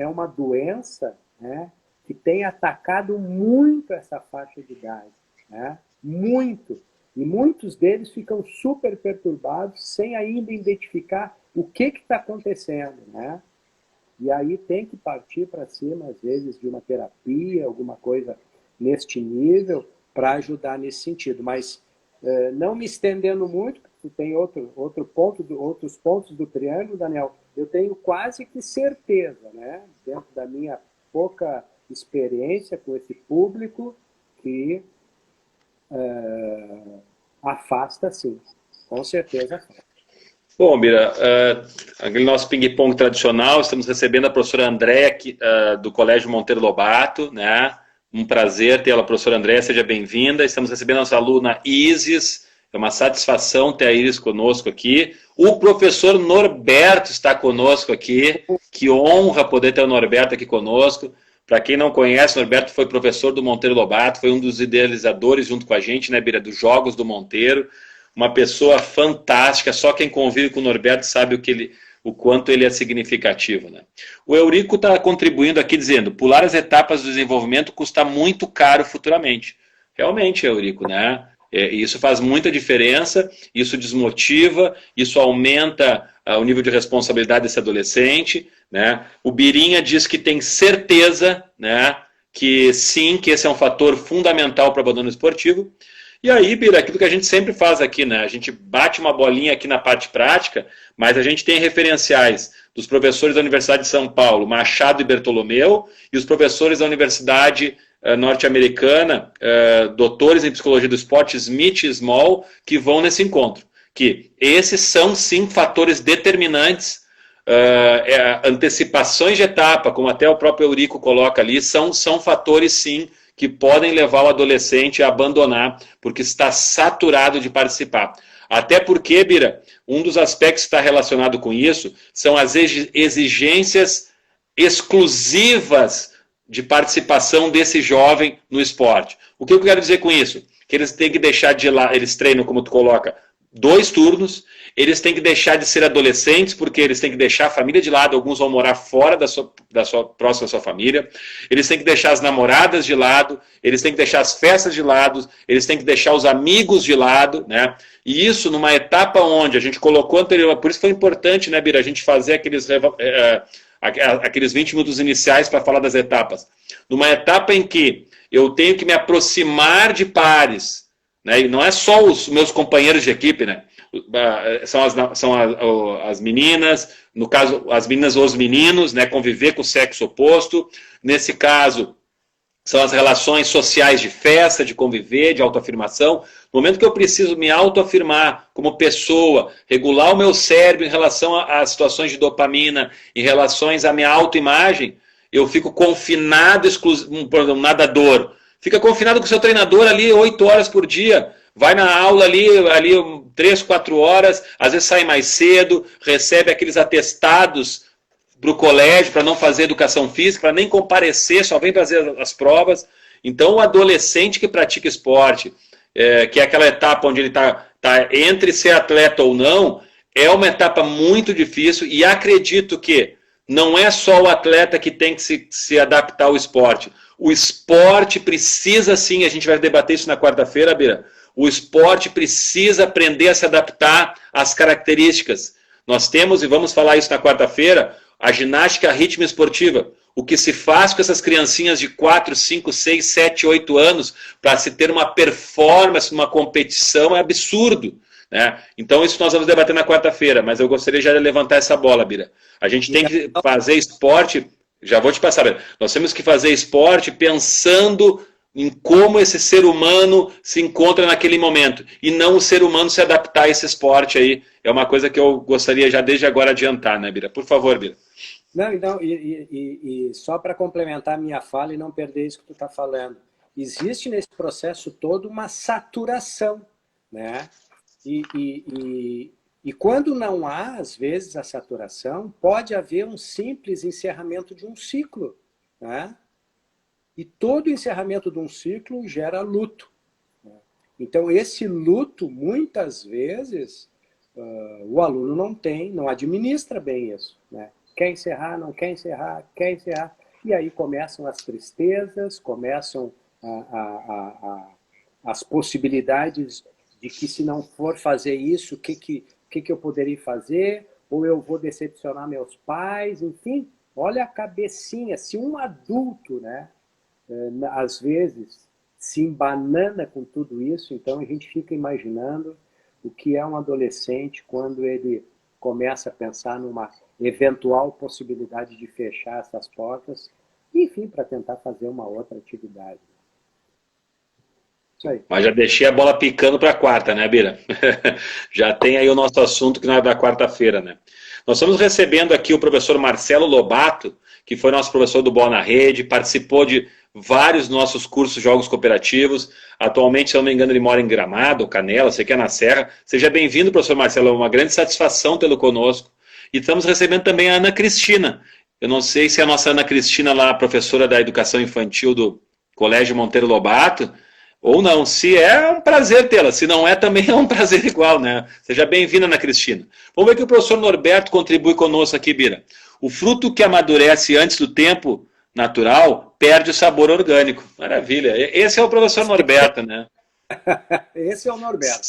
uma doença, né, que tem atacado muito essa faixa de idade, né? Muito. E muitos deles ficam super perturbados sem ainda identificar o que está acontecendo, né? E aí tem que partir para cima, às vezes, de uma terapia, alguma coisa neste nível, para ajudar nesse sentido. Mas não me estendendo muito, porque tem outros pontos do triângulo, Daniel, eu tenho quase que certeza, né, dentro da minha pouca experiência com esse público, que afasta sim, com certeza afasta. Bom, Bira, aquele nosso ping-pong tradicional, estamos recebendo a professora Andréa do Colégio Monteiro Lobato, né? Um prazer tê-la, professora Andréa, seja bem-vinda. Estamos recebendo a nossa aluna Isis, é uma satisfação ter a Isis conosco aqui. O professor Norberto está conosco aqui, que honra poder ter o Norberto aqui conosco. Para quem não conhece, o Norberto foi professor do Monteiro Lobato, foi um dos idealizadores junto com a gente, né, Bira, dos Jogos do Monteiro. Uma pessoa fantástica, só quem convive com o Norberto sabe o quanto ele é significativo, né? O Eurico está contribuindo aqui dizendo, pular as etapas do desenvolvimento custa muito caro futuramente. Realmente, Eurico, né? Isso faz muita diferença, isso desmotiva, isso aumenta o nível de responsabilidade desse adolescente, né? O Birinha diz que tem certeza, né, que sim, que esse é um fator fundamental para o abandono esportivo. E aí, Bira, aquilo que a gente sempre faz aqui, né? A gente bate uma bolinha aqui na parte prática, mas a gente tem referenciais dos professores da Universidade de São Paulo, Machado e Bertolomeu, e os professores da Universidade norte-americana, doutores em Psicologia do Esporte, Smith e Small, que vão nesse encontro. Que esses são, sim, fatores determinantes, antecipações de etapa, como até o próprio Eurico coloca ali, são fatores, sim, que podem levar o adolescente a abandonar, porque está saturado de participar. Até porque, Bira, um dos aspectos que está relacionado com isso são as exigências exclusivas de participação desse jovem no esporte. O que eu quero dizer com isso? Que eles têm que deixar de lá, eles treinam, como tu coloca, 2 turnos, eles têm que deixar de ser adolescentes, porque eles têm que deixar a família de lado, alguns vão morar fora próximo da sua família, eles têm que deixar as namoradas de lado, eles têm que deixar as festas de lado, eles têm que deixar os amigos de lado, né? E isso numa etapa onde a gente colocou anterior, por isso foi importante, né, Bira, a gente fazer aqueles 20 minutos iniciais para falar das etapas. Numa etapa em que eu tenho que me aproximar de pares, né? E não é só os meus companheiros de equipe, né? São as meninas, no caso, as meninas ou os meninos, né? Conviver com o sexo oposto. Nesse caso, são as relações sociais de festa, de conviver, de autoafirmação. No momento que eu preciso me autoafirmar como pessoa, regular o meu cérebro em relação às situações de dopamina, em relação à minha autoimagem, eu fico confinado, um nadador. Fica confinado com o seu treinador ali 8 horas por dia. Vai na aula ali 3, 4 horas, às vezes sai mais cedo, recebe aqueles atestados para o colégio, para não fazer educação física, para nem comparecer, só vem fazer as provas. Então, o adolescente que pratica esporte, que é aquela etapa onde ele está entre ser atleta ou não, é uma etapa muito difícil e acredito que não é só o atleta que tem que se adaptar ao esporte. O esporte precisa sim, a gente vai debater isso na quarta-feira, Bira, o esporte precisa aprender a se adaptar às características. Nós temos, e vamos falar isso na quarta-feira, a ginástica rítmica esportiva. O que se faz com essas criancinhas de 4, 5, 6, 7, 8 anos para se ter uma performance, uma competição é absurdo. Né? Então isso nós vamos debater na quarta-feira, mas eu gostaria já de levantar essa bola, Bira. A gente tem que fazer esporte, já vou te passar, Bira. Nós temos que fazer esporte pensando em como esse ser humano se encontra naquele momento, e não o ser humano se adaptar a esse esporte aí. É uma coisa que eu gostaria já desde agora adiantar, né, Bira? Por favor, Bira. Não, então, e só para complementar a minha fala e não perder isso que tu está falando, existe nesse processo todo uma saturação, né? E quando não há, às vezes, a saturação, pode haver um simples encerramento de um ciclo, né? E todo encerramento de um ciclo gera luto. Né? Então, esse luto, muitas vezes, o aluno não administra bem isso, né? Quer encerrar, não quer encerrar, quer encerrar. E aí começam as tristezas, começam as possibilidades de que se não for fazer isso, o que eu poderia fazer? Ou eu vou decepcionar meus pais? Enfim, olha a cabecinha. Se um adulto, né, às vezes, se embanana com tudo isso, então a gente fica imaginando o que é um adolescente quando ele começa a pensar numa eventual possibilidade de fechar essas portas, enfim, para tentar fazer uma outra atividade. Isso aí. Mas já deixei a bola picando para a quarta, né, Bira? Já tem aí o nosso assunto que não é da quarta-feira, né? Nós estamos recebendo aqui o professor Marcelo Lobato, que foi nosso professor do Bola na Rede, participou de vários nossos cursos de jogos cooperativos. Atualmente, se eu não me engano, ele mora em Gramado, Canela, sei que é na Serra. Seja bem-vindo, professor Marcelo, é uma grande satisfação tê-lo conosco. E estamos recebendo também a Ana Cristina. Eu não sei se a nossa Ana Cristina, lá, professora da Educação Infantil do Colégio Monteiro Lobato, ou não. Se é um prazer tê-la, se não é, também é um prazer igual, né? Seja bem-vinda, Ana Cristina. Vamos ver que o professor Norberto contribui conosco aqui, Bira. O fruto que amadurece antes do tempo natural perde o sabor orgânico. Maravilha. Esse é o professor Norberto, né? Esse é o Norberto.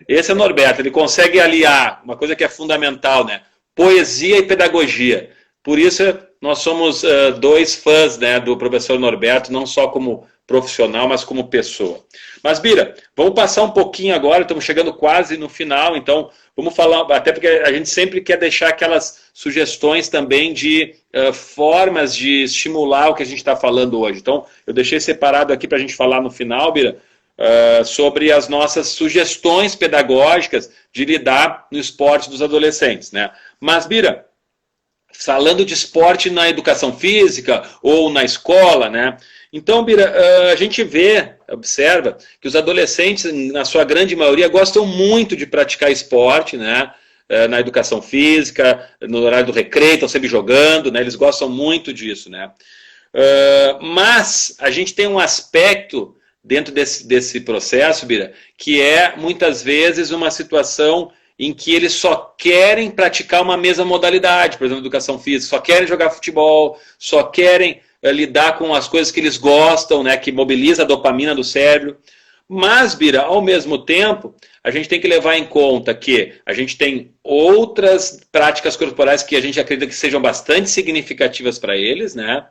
Esse é o Norberto. Ele consegue aliar uma coisa que é fundamental, né? Poesia e pedagogia. Por isso, nós somos dois fãs, né, do professor Norberto, não só como profissional, mas como pessoa. Mas, Bira, vamos passar um pouquinho agora, estamos chegando quase no final, então vamos falar, até porque a gente sempre quer deixar aquelas sugestões também de formas de estimular o que a gente está falando hoje. Então, eu deixei separado aqui para a gente falar no final, Bira, sobre as nossas sugestões pedagógicas de lidar no esporte dos adolescentes, né? Mas, Bira, falando de esporte na educação física ou na escola, né? Então, Bira, a gente observa que os adolescentes, na sua grande maioria, gostam muito de praticar esporte, né? Na educação física, no horário do recreio, estão sempre jogando, né? Eles gostam muito disso, né? Mas a gente tem um aspecto dentro desse processo, Bira, que é, muitas vezes, uma situação em que eles só querem praticar uma mesma modalidade, por exemplo, educação física, só querem jogar futebol, só querem lidar com as coisas que eles gostam, né, que mobiliza a dopamina do cérebro. Mas, Bira, ao mesmo tempo, a gente tem que levar em conta que a gente tem outras práticas corporais que a gente acredita que sejam bastante significativas para eles, né?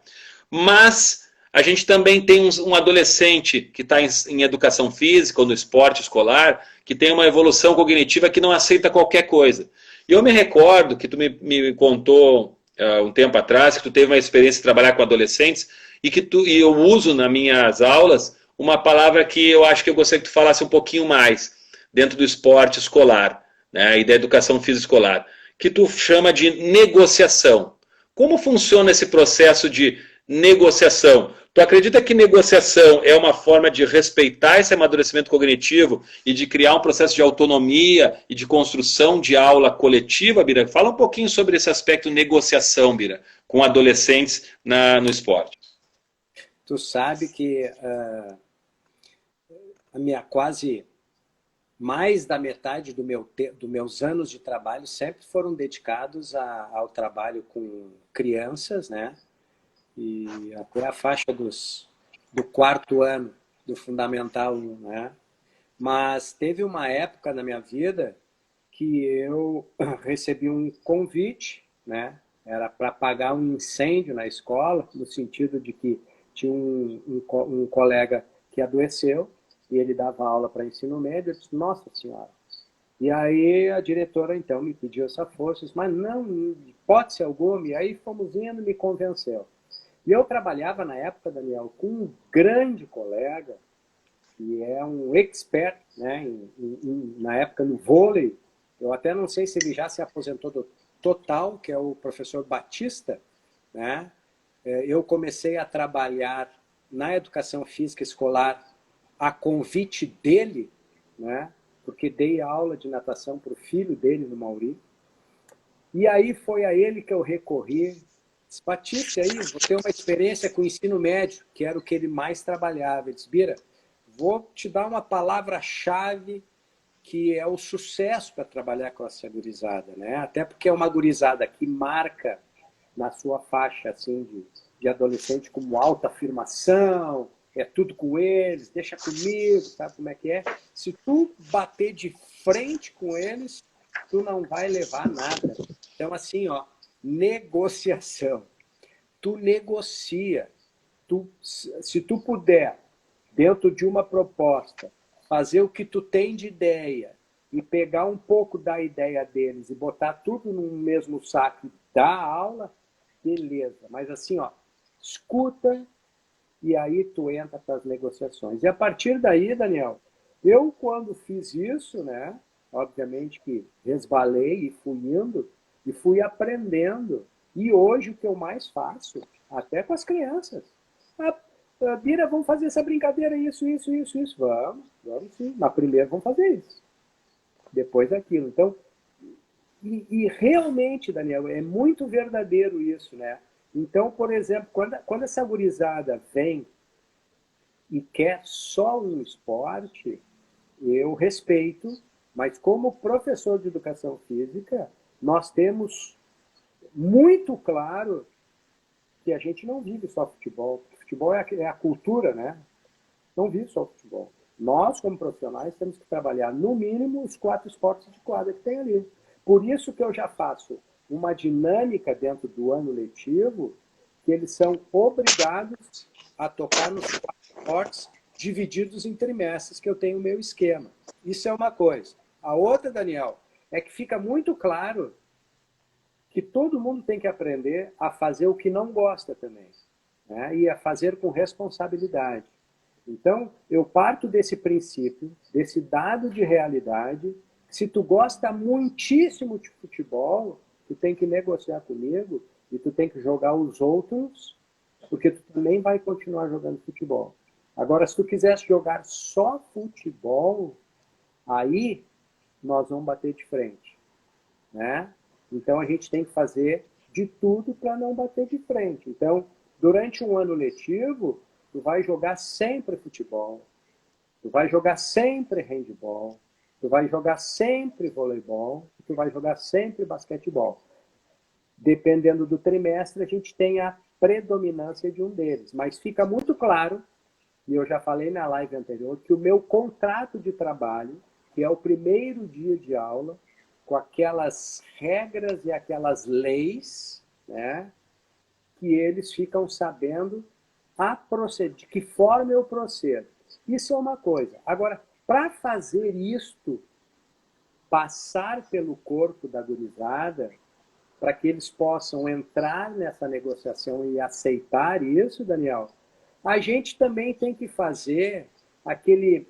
Mas a gente também tem um adolescente que está em educação física ou no esporte escolar, que tem uma evolução cognitiva que não aceita qualquer coisa. E eu me recordo que tu me contou um tempo atrás, que tu teve uma experiência de trabalhar com adolescentes, e eu uso nas minhas aulas uma palavra que eu acho que eu gostaria que tu falasse um pouquinho mais, dentro do esporte escolar, né, e da educação física escolar, que tu chama de negociação. Como funciona esse processo de negociação? Tu acredita que negociação é uma forma de respeitar esse amadurecimento cognitivo e de criar um processo de autonomia e de construção de aula coletiva, Bira? Fala um pouquinho sobre esse aspecto negociação, Bira, com adolescentes no esporte. Tu sabe que a minha quase mais da metade dos meus anos de trabalho sempre foram dedicados ao trabalho com crianças, né? E até a faixa do quarto ano do Fundamental 1, né? Mas teve uma época na minha vida que eu recebi um convite, né? Era para apagar um incêndio na escola, no sentido de que tinha um colega que adoeceu e ele dava aula para ensino médio. Eu disse, nossa senhora. E aí a diretora, então, me pediu essa força. Eu disse, mas não, hipótese alguma. E aí fomos indo, me convenceu. E eu trabalhava na época, Daniel, com um grande colega, que é um expert, né, na época no vôlei. Eu até não sei se ele já se aposentou do total, que é o professor Batista, né? Eu comecei a trabalhar na educação física escolar a convite dele, né? Porque dei aula de natação para o filho dele, no Mauri. E aí foi a ele que eu recorri. Disse, Batista, aí, vou ter uma experiência com o ensino médio, que era o que ele mais trabalhava. Ele disse, Bira, vou te dar uma palavra-chave que é o sucesso para trabalhar com essa gurizada, né? Até porque é uma gurizada que marca na sua faixa assim, de adolescente como alta afirmação, é tudo com eles, deixa comigo, sabe como é que é? Se tu bater de frente com eles, tu não vai levar nada. Então, assim, ó, negociação. Tu negocia. Se tu puder, dentro de uma proposta, fazer o que tu tem de ideia e pegar um pouco da ideia deles e botar tudo no mesmo saco e dar aula, beleza. Mas assim, ó, escuta e aí tu entra para as negociações. E a partir daí, Daniel, eu quando fiz isso, né, obviamente que resbalei e fui indo e fui aprendendo. E hoje o que eu mais faço, até com as crianças, Bira, vamos fazer essa brincadeira, isso. Vamos sim. Mas primeiro vamos fazer isso. Depois aquilo. Então, e realmente, Daniel, é muito verdadeiro isso, né? Então, por exemplo, quando essa gurizada vem e quer só um esporte, eu respeito, mas como professor de educação física, nós temos muito claro que a gente não vive só futebol. Futebol é a cultura, né? Não vive só futebol. Nós, como profissionais, temos que trabalhar, no mínimo, os 4 esportes de quadra que tem ali. Por isso que eu já faço uma dinâmica dentro do ano letivo, que eles são obrigados a tocar nos 4 esportes divididos em trimestres, que eu tenho o meu esquema. Isso é uma coisa. A outra, Daniel, é que fica muito claro que todo mundo tem que aprender a fazer o que não gosta também, né? E a fazer com responsabilidade. Então, eu parto desse princípio, desse dado de realidade. Se tu gosta muitíssimo de futebol, tu tem que negociar comigo e tu tem que jogar os outros, porque tu também vai continuar jogando futebol. Agora, se tu quisesse jogar só futebol, aí nós vamos bater de frente, né? Então, a gente tem que fazer de tudo para não bater de frente. Então, durante um ano letivo, tu vai jogar sempre futebol, tu vai jogar sempre handball, tu vai jogar sempre voleibol, tu vai jogar sempre basquetebol. Dependendo do trimestre, a gente tem a predominância de um deles. Mas fica muito claro, e eu já falei na live anterior, que o meu contrato de trabalho, que é o primeiro dia de aula, com aquelas regras e aquelas leis, né, que eles ficam sabendo de que forma eu procedo. Isso é uma coisa. Agora, para fazer isto passar pelo corpo da gurizada, para que eles possam entrar nessa negociação e aceitar isso, Daniel, a gente também tem que fazer aquele...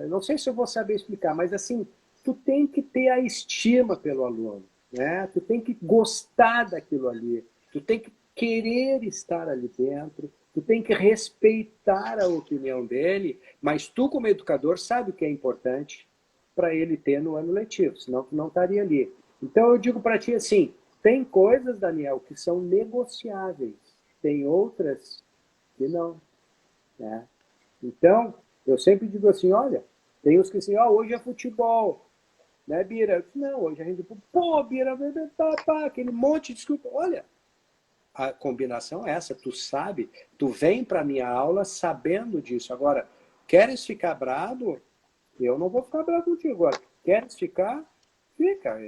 não sei se eu vou saber explicar, mas assim, tu tem que ter a estima pelo aluno, né? Tu tem que gostar daquilo ali, tu tem que querer estar ali dentro, tu tem que respeitar a opinião dele, mas tu, como educador, sabe o que é importante para ele ter no ano letivo, senão tu não estaria ali. Então eu digo para ti assim, tem coisas, Daniel, que são negociáveis, tem outras que não. Né? Então, eu sempre digo assim, olha, tem os que assim, hoje é futebol, né, Bira? Eu disse, não, hoje a gente, pô, Bira, aquele monte de desculpa. Olha, a combinação é essa, tu sabe, tu vem para minha aula sabendo disso. Agora, queres ficar bravo? Eu não vou ficar bravo contigo. Agora, queres ficar? Fica,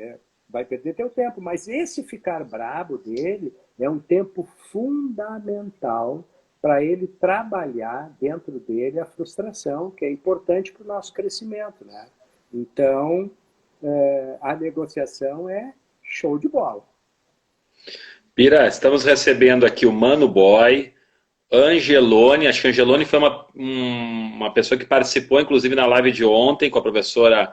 vai perder teu tempo. Mas esse ficar bravo dele é um tempo fundamental para ele trabalhar dentro dele a frustração, que é importante para o nosso crescimento, né? Então, a negociação é show de bola. Bira, estamos recebendo aqui o Mano Boy, Angelone, acho que a Angelone foi uma pessoa que participou, inclusive, na live de ontem com a professora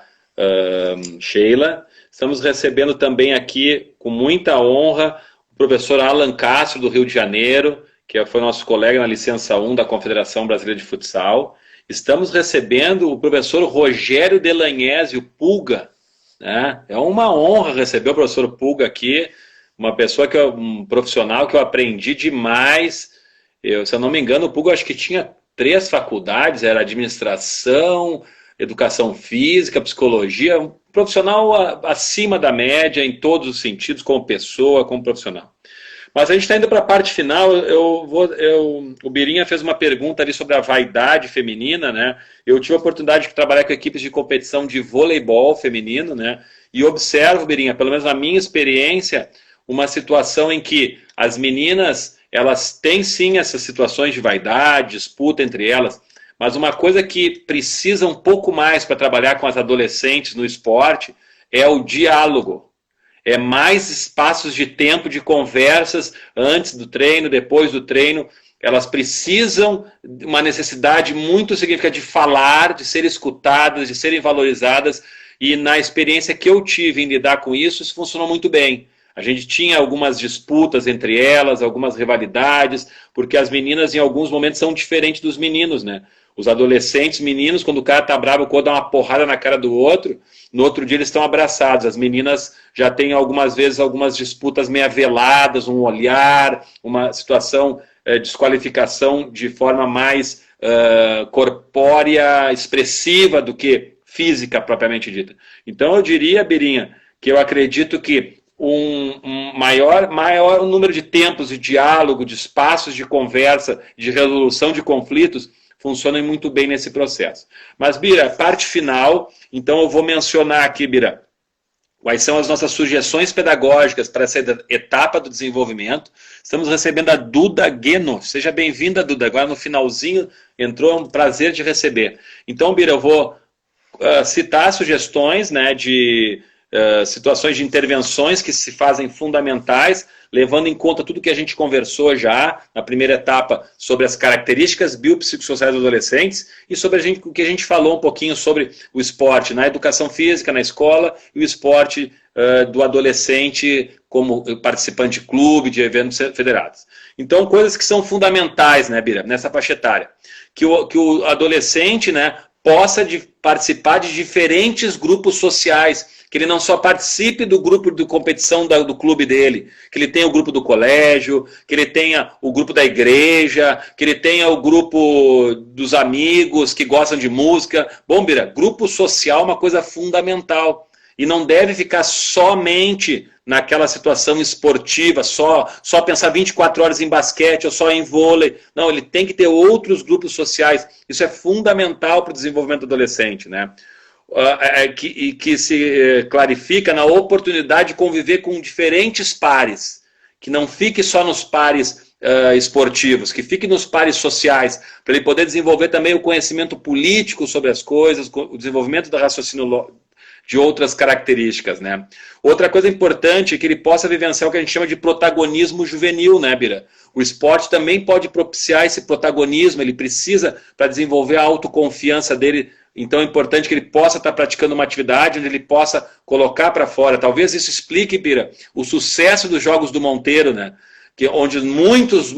Sheila. Estamos recebendo também aqui, com muita honra, o professor Alan Castro, do Rio de Janeiro, que foi nosso colega na licença 1 da Confederação Brasileira de Futsal. Estamos recebendo o professor Rogério Delagnese, o Pulga, né? É uma honra receber o professor Pulga aqui, uma pessoa um profissional que eu aprendi demais. Se eu não me engano, o Pulga acho que tinha 3 faculdades, era administração, educação física, psicologia, um profissional acima da média em todos os sentidos, como pessoa, como profissional. Mas a gente está indo para a parte final. O Birinha fez uma pergunta ali sobre a vaidade feminina, né? Eu tive a oportunidade de trabalhar com equipes de competição de voleibol feminino, né? E observo, Birinha, pelo menos na minha experiência, uma situação em que as meninas, elas têm sim essas situações de vaidade, disputa entre elas, mas uma coisa que precisa um pouco mais para trabalhar com as adolescentes no esporte é o diálogo. É mais espaços de tempo de conversas antes do treino, depois do treino. Elas precisam de uma necessidade muito significativa de falar, de serem escutadas, de serem valorizadas. E na experiência que eu tive em lidar com isso, isso funcionou muito bem. A gente tinha algumas disputas entre elas, algumas rivalidades, porque as meninas em alguns momentos são diferentes dos meninos, né? Os adolescentes, meninos, quando o cara tá bravo, quando dá uma porrada na cara do outro, no outro dia eles estão abraçados. As meninas já têm algumas vezes algumas disputas meio veladas, um olhar, uma situação de desqualificação de forma mais corpórea, expressiva do física propriamente dita. Então eu diria, Birinha, que eu acredito que um maior número de tempos de diálogo, de espaços de conversa, de resolução de conflitos, funcionam muito bem nesse processo. Mas, Bira, parte final, então eu vou mencionar aqui, Bira, quais são as nossas sugestões pedagógicas para essa etapa do desenvolvimento. Estamos recebendo a Duda Gueno. Seja bem-vinda, Duda. Agora no finalzinho entrou, um prazer de receber. Então, Bira, eu vou citar sugestões, né, de situações de intervenções que se fazem fundamentais, levando em conta tudo que a gente conversou já na primeira etapa sobre as características biopsicossociais dos adolescentes e sobre o que a gente falou um pouquinho sobre o esporte na educação física, na escola, e o esporte do adolescente como participante de clube, de eventos federados. Então, coisas que são fundamentais, né, Bira, nessa faixa etária. Que o adolescente, né, possa participar de diferentes grupos sociais, que ele não só participe do grupo de competição do clube dele, que ele tenha o grupo do colégio, que ele tenha o grupo da igreja, que ele tenha o grupo dos amigos que gostam de música. Bom, Bira, grupo social é uma coisa fundamental e não deve ficar somente naquela situação esportiva, só pensar 24 horas em basquete ou só em vôlei. Não, ele tem que ter outros grupos sociais. Isso é fundamental para o desenvolvimento do adolescente, né? Que se clarifica na oportunidade de conviver com diferentes pares, que não fique só nos pares esportivos, que fique nos pares sociais, para ele poder desenvolver também o conhecimento político sobre as coisas, o desenvolvimento do raciocínio de outras características, né? Outra coisa importante é que ele possa vivenciar o que a gente chama de protagonismo juvenil, né, Bira? O esporte também pode propiciar esse protagonismo, ele precisa para desenvolver a autoconfiança dele. Então é importante que ele possa estar praticando uma atividade onde ele possa colocar para fora. Talvez isso explique, Bira, o sucesso dos Jogos do Monteiro, né? Onde muitos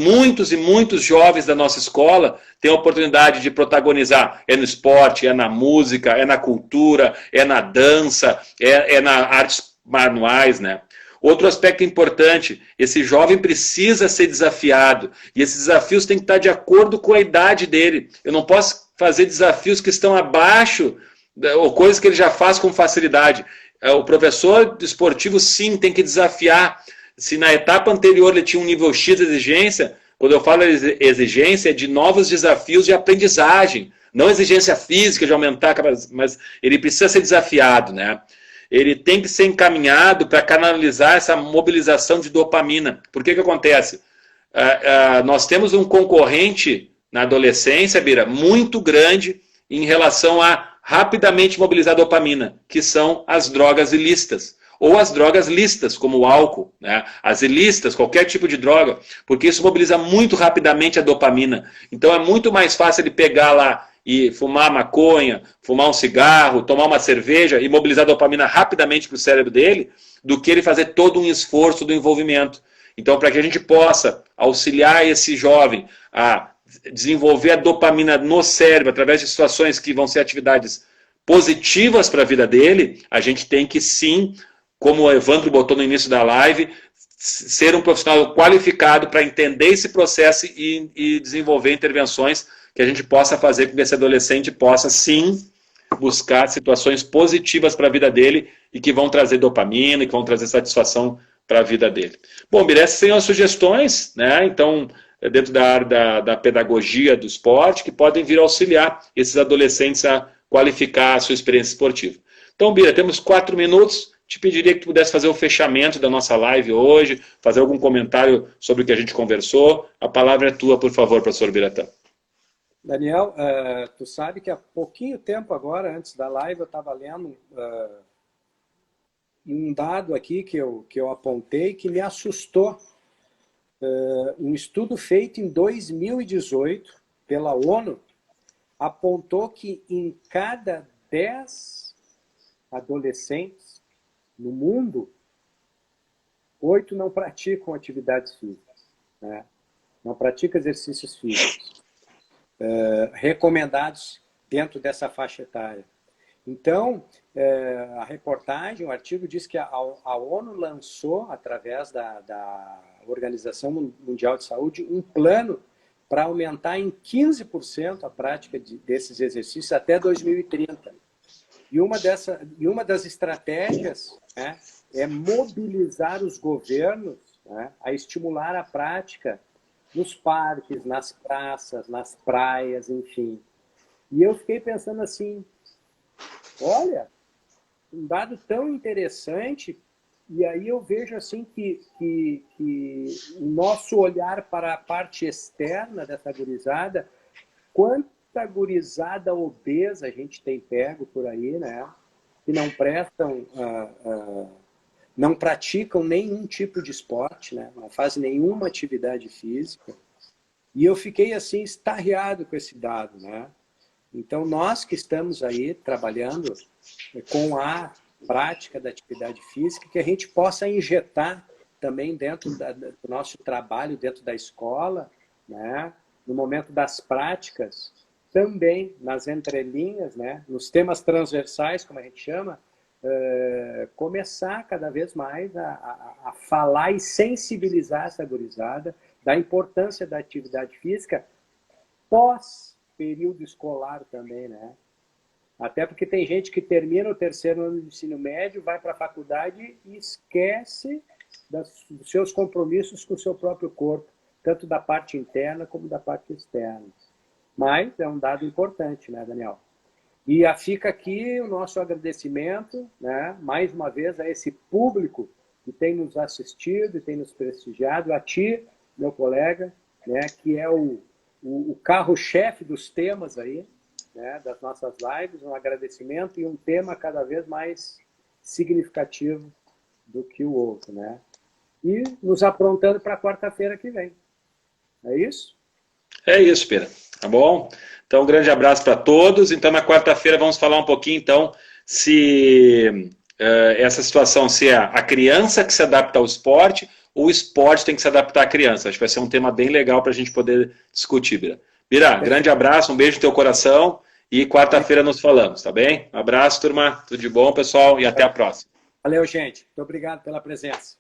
jovens da nossa escola têm a oportunidade de protagonizar. É no esporte, é na música, é na cultura, é na dança, é nas artes manuais, né? Outro aspecto importante, esse jovem precisa ser desafiado, e esses desafios têm que estar de acordo com a idade dele. Eu não posso fazer desafios que estão abaixo, ou coisas que ele já faz com facilidade. O professor esportivo, sim, tem que desafiar. Se na etapa anterior ele tinha um nível X de exigência, quando eu falo exigência, é de novos desafios de aprendizagem, não exigência física de aumentar, mas ele precisa ser desafiado, né? Ele tem que ser encaminhado para canalizar essa mobilização de dopamina. Por que acontece? Nós temos um concorrente na adolescência, Bira, muito grande em relação a rapidamente mobilizar dopamina, que são as drogas ilícitas. Ou as drogas lícitas, como o álcool, né? As ilícitas, qualquer tipo de droga, porque isso mobiliza muito rapidamente a dopamina. Então é muito mais fácil ele pegar lá e fumar maconha, fumar um cigarro, tomar uma cerveja e mobilizar a dopamina rapidamente para o cérebro dele, do que ele fazer todo um esforço do envolvimento. Então, para que a gente possa auxiliar esse jovem a desenvolver a dopamina no cérebro, através de situações que vão ser atividades positivas para a vida dele, a gente tem que sim, como o Evandro botou no início da live, ser um profissional qualificado para entender esse processo e desenvolver intervenções que a gente possa fazer com que esse adolescente possa, sim, buscar situações positivas para a vida dele e que vão trazer dopamina, que vão trazer satisfação para a vida dele. Bom, Bira, essas são as sugestões, né? Então, dentro da área da pedagogia do esporte, que podem vir auxiliar esses adolescentes a qualificar a sua experiência esportiva. Então, Bira, temos 4 minutos. Te pediria que tu pudesse fazer o fechamento da nossa live hoje, fazer algum comentário sobre o que a gente conversou. A palavra é tua, por favor, professor Biratã. Daniel, tu sabe que há pouquinho tempo agora, antes da live, eu estava lendo um dado aqui que eu apontei que me assustou. Um estudo feito em 2018 pela ONU apontou que em cada 10 adolescentes no mundo, 8 não praticam atividades físicas, né? Não praticam exercícios físicos recomendados dentro dessa faixa etária. Então, a reportagem, o artigo diz que a ONU lançou, através da Organização Mundial de Saúde, um plano para aumentar em 15% a prática desses exercícios até 2030. E uma das estratégias, né, é mobilizar os governos, né, a estimular a prática nos parques, nas praças, nas praias, enfim. E eu fiquei pensando assim, olha, um dado tão interessante, e aí eu vejo assim que o nosso olhar para a parte externa dessa gurizada, quanta gurizada obesa a gente tem pego por aí, né? Que não prestam, não praticam nenhum tipo de esporte, né? Não fazem nenhuma atividade física. E eu fiquei assim estarreado com esse dado, né? Então, nós que estamos aí trabalhando com a prática da atividade física, que a gente possa injetar também dentro do nosso trabalho, dentro da escola, né? No momento das práticas, também nas entrelinhas, né? Nos temas transversais, como a gente chama, começar cada vez mais a falar e sensibilizar essa gurizada da importância da atividade física pós-período escolar também, né? Até porque tem gente que termina o 3º ano de ensino médio, vai para a faculdade e esquece dos seus compromissos com o seu próprio corpo, tanto da parte interna como da parte externa. Mas é um dado importante, né, Daniel? E fica aqui o nosso agradecimento, né, mais uma vez, a esse público que tem nos assistido e tem nos prestigiado, a ti, meu colega, né, que é o carro-chefe dos temas aí, né, das nossas lives, um agradecimento e um tema cada vez mais significativo do que o outro, né? E nos aprontando para quarta-feira que vem. É isso? É isso, Pera. Tá bom? Então, um grande abraço para todos. Então, na quarta-feira vamos falar um pouquinho, então, se essa situação, se é a criança que se adapta ao esporte ou o esporte tem que se adaptar à criança. Acho que vai ser um tema bem legal para a gente poder discutir, Bira. Bira, grande abraço, um beijo no teu coração e quarta-feira nos falamos, tá bem? Um abraço, turma. Tudo de bom, pessoal, e até a próxima. Valeu, gente. Muito obrigado pela presença.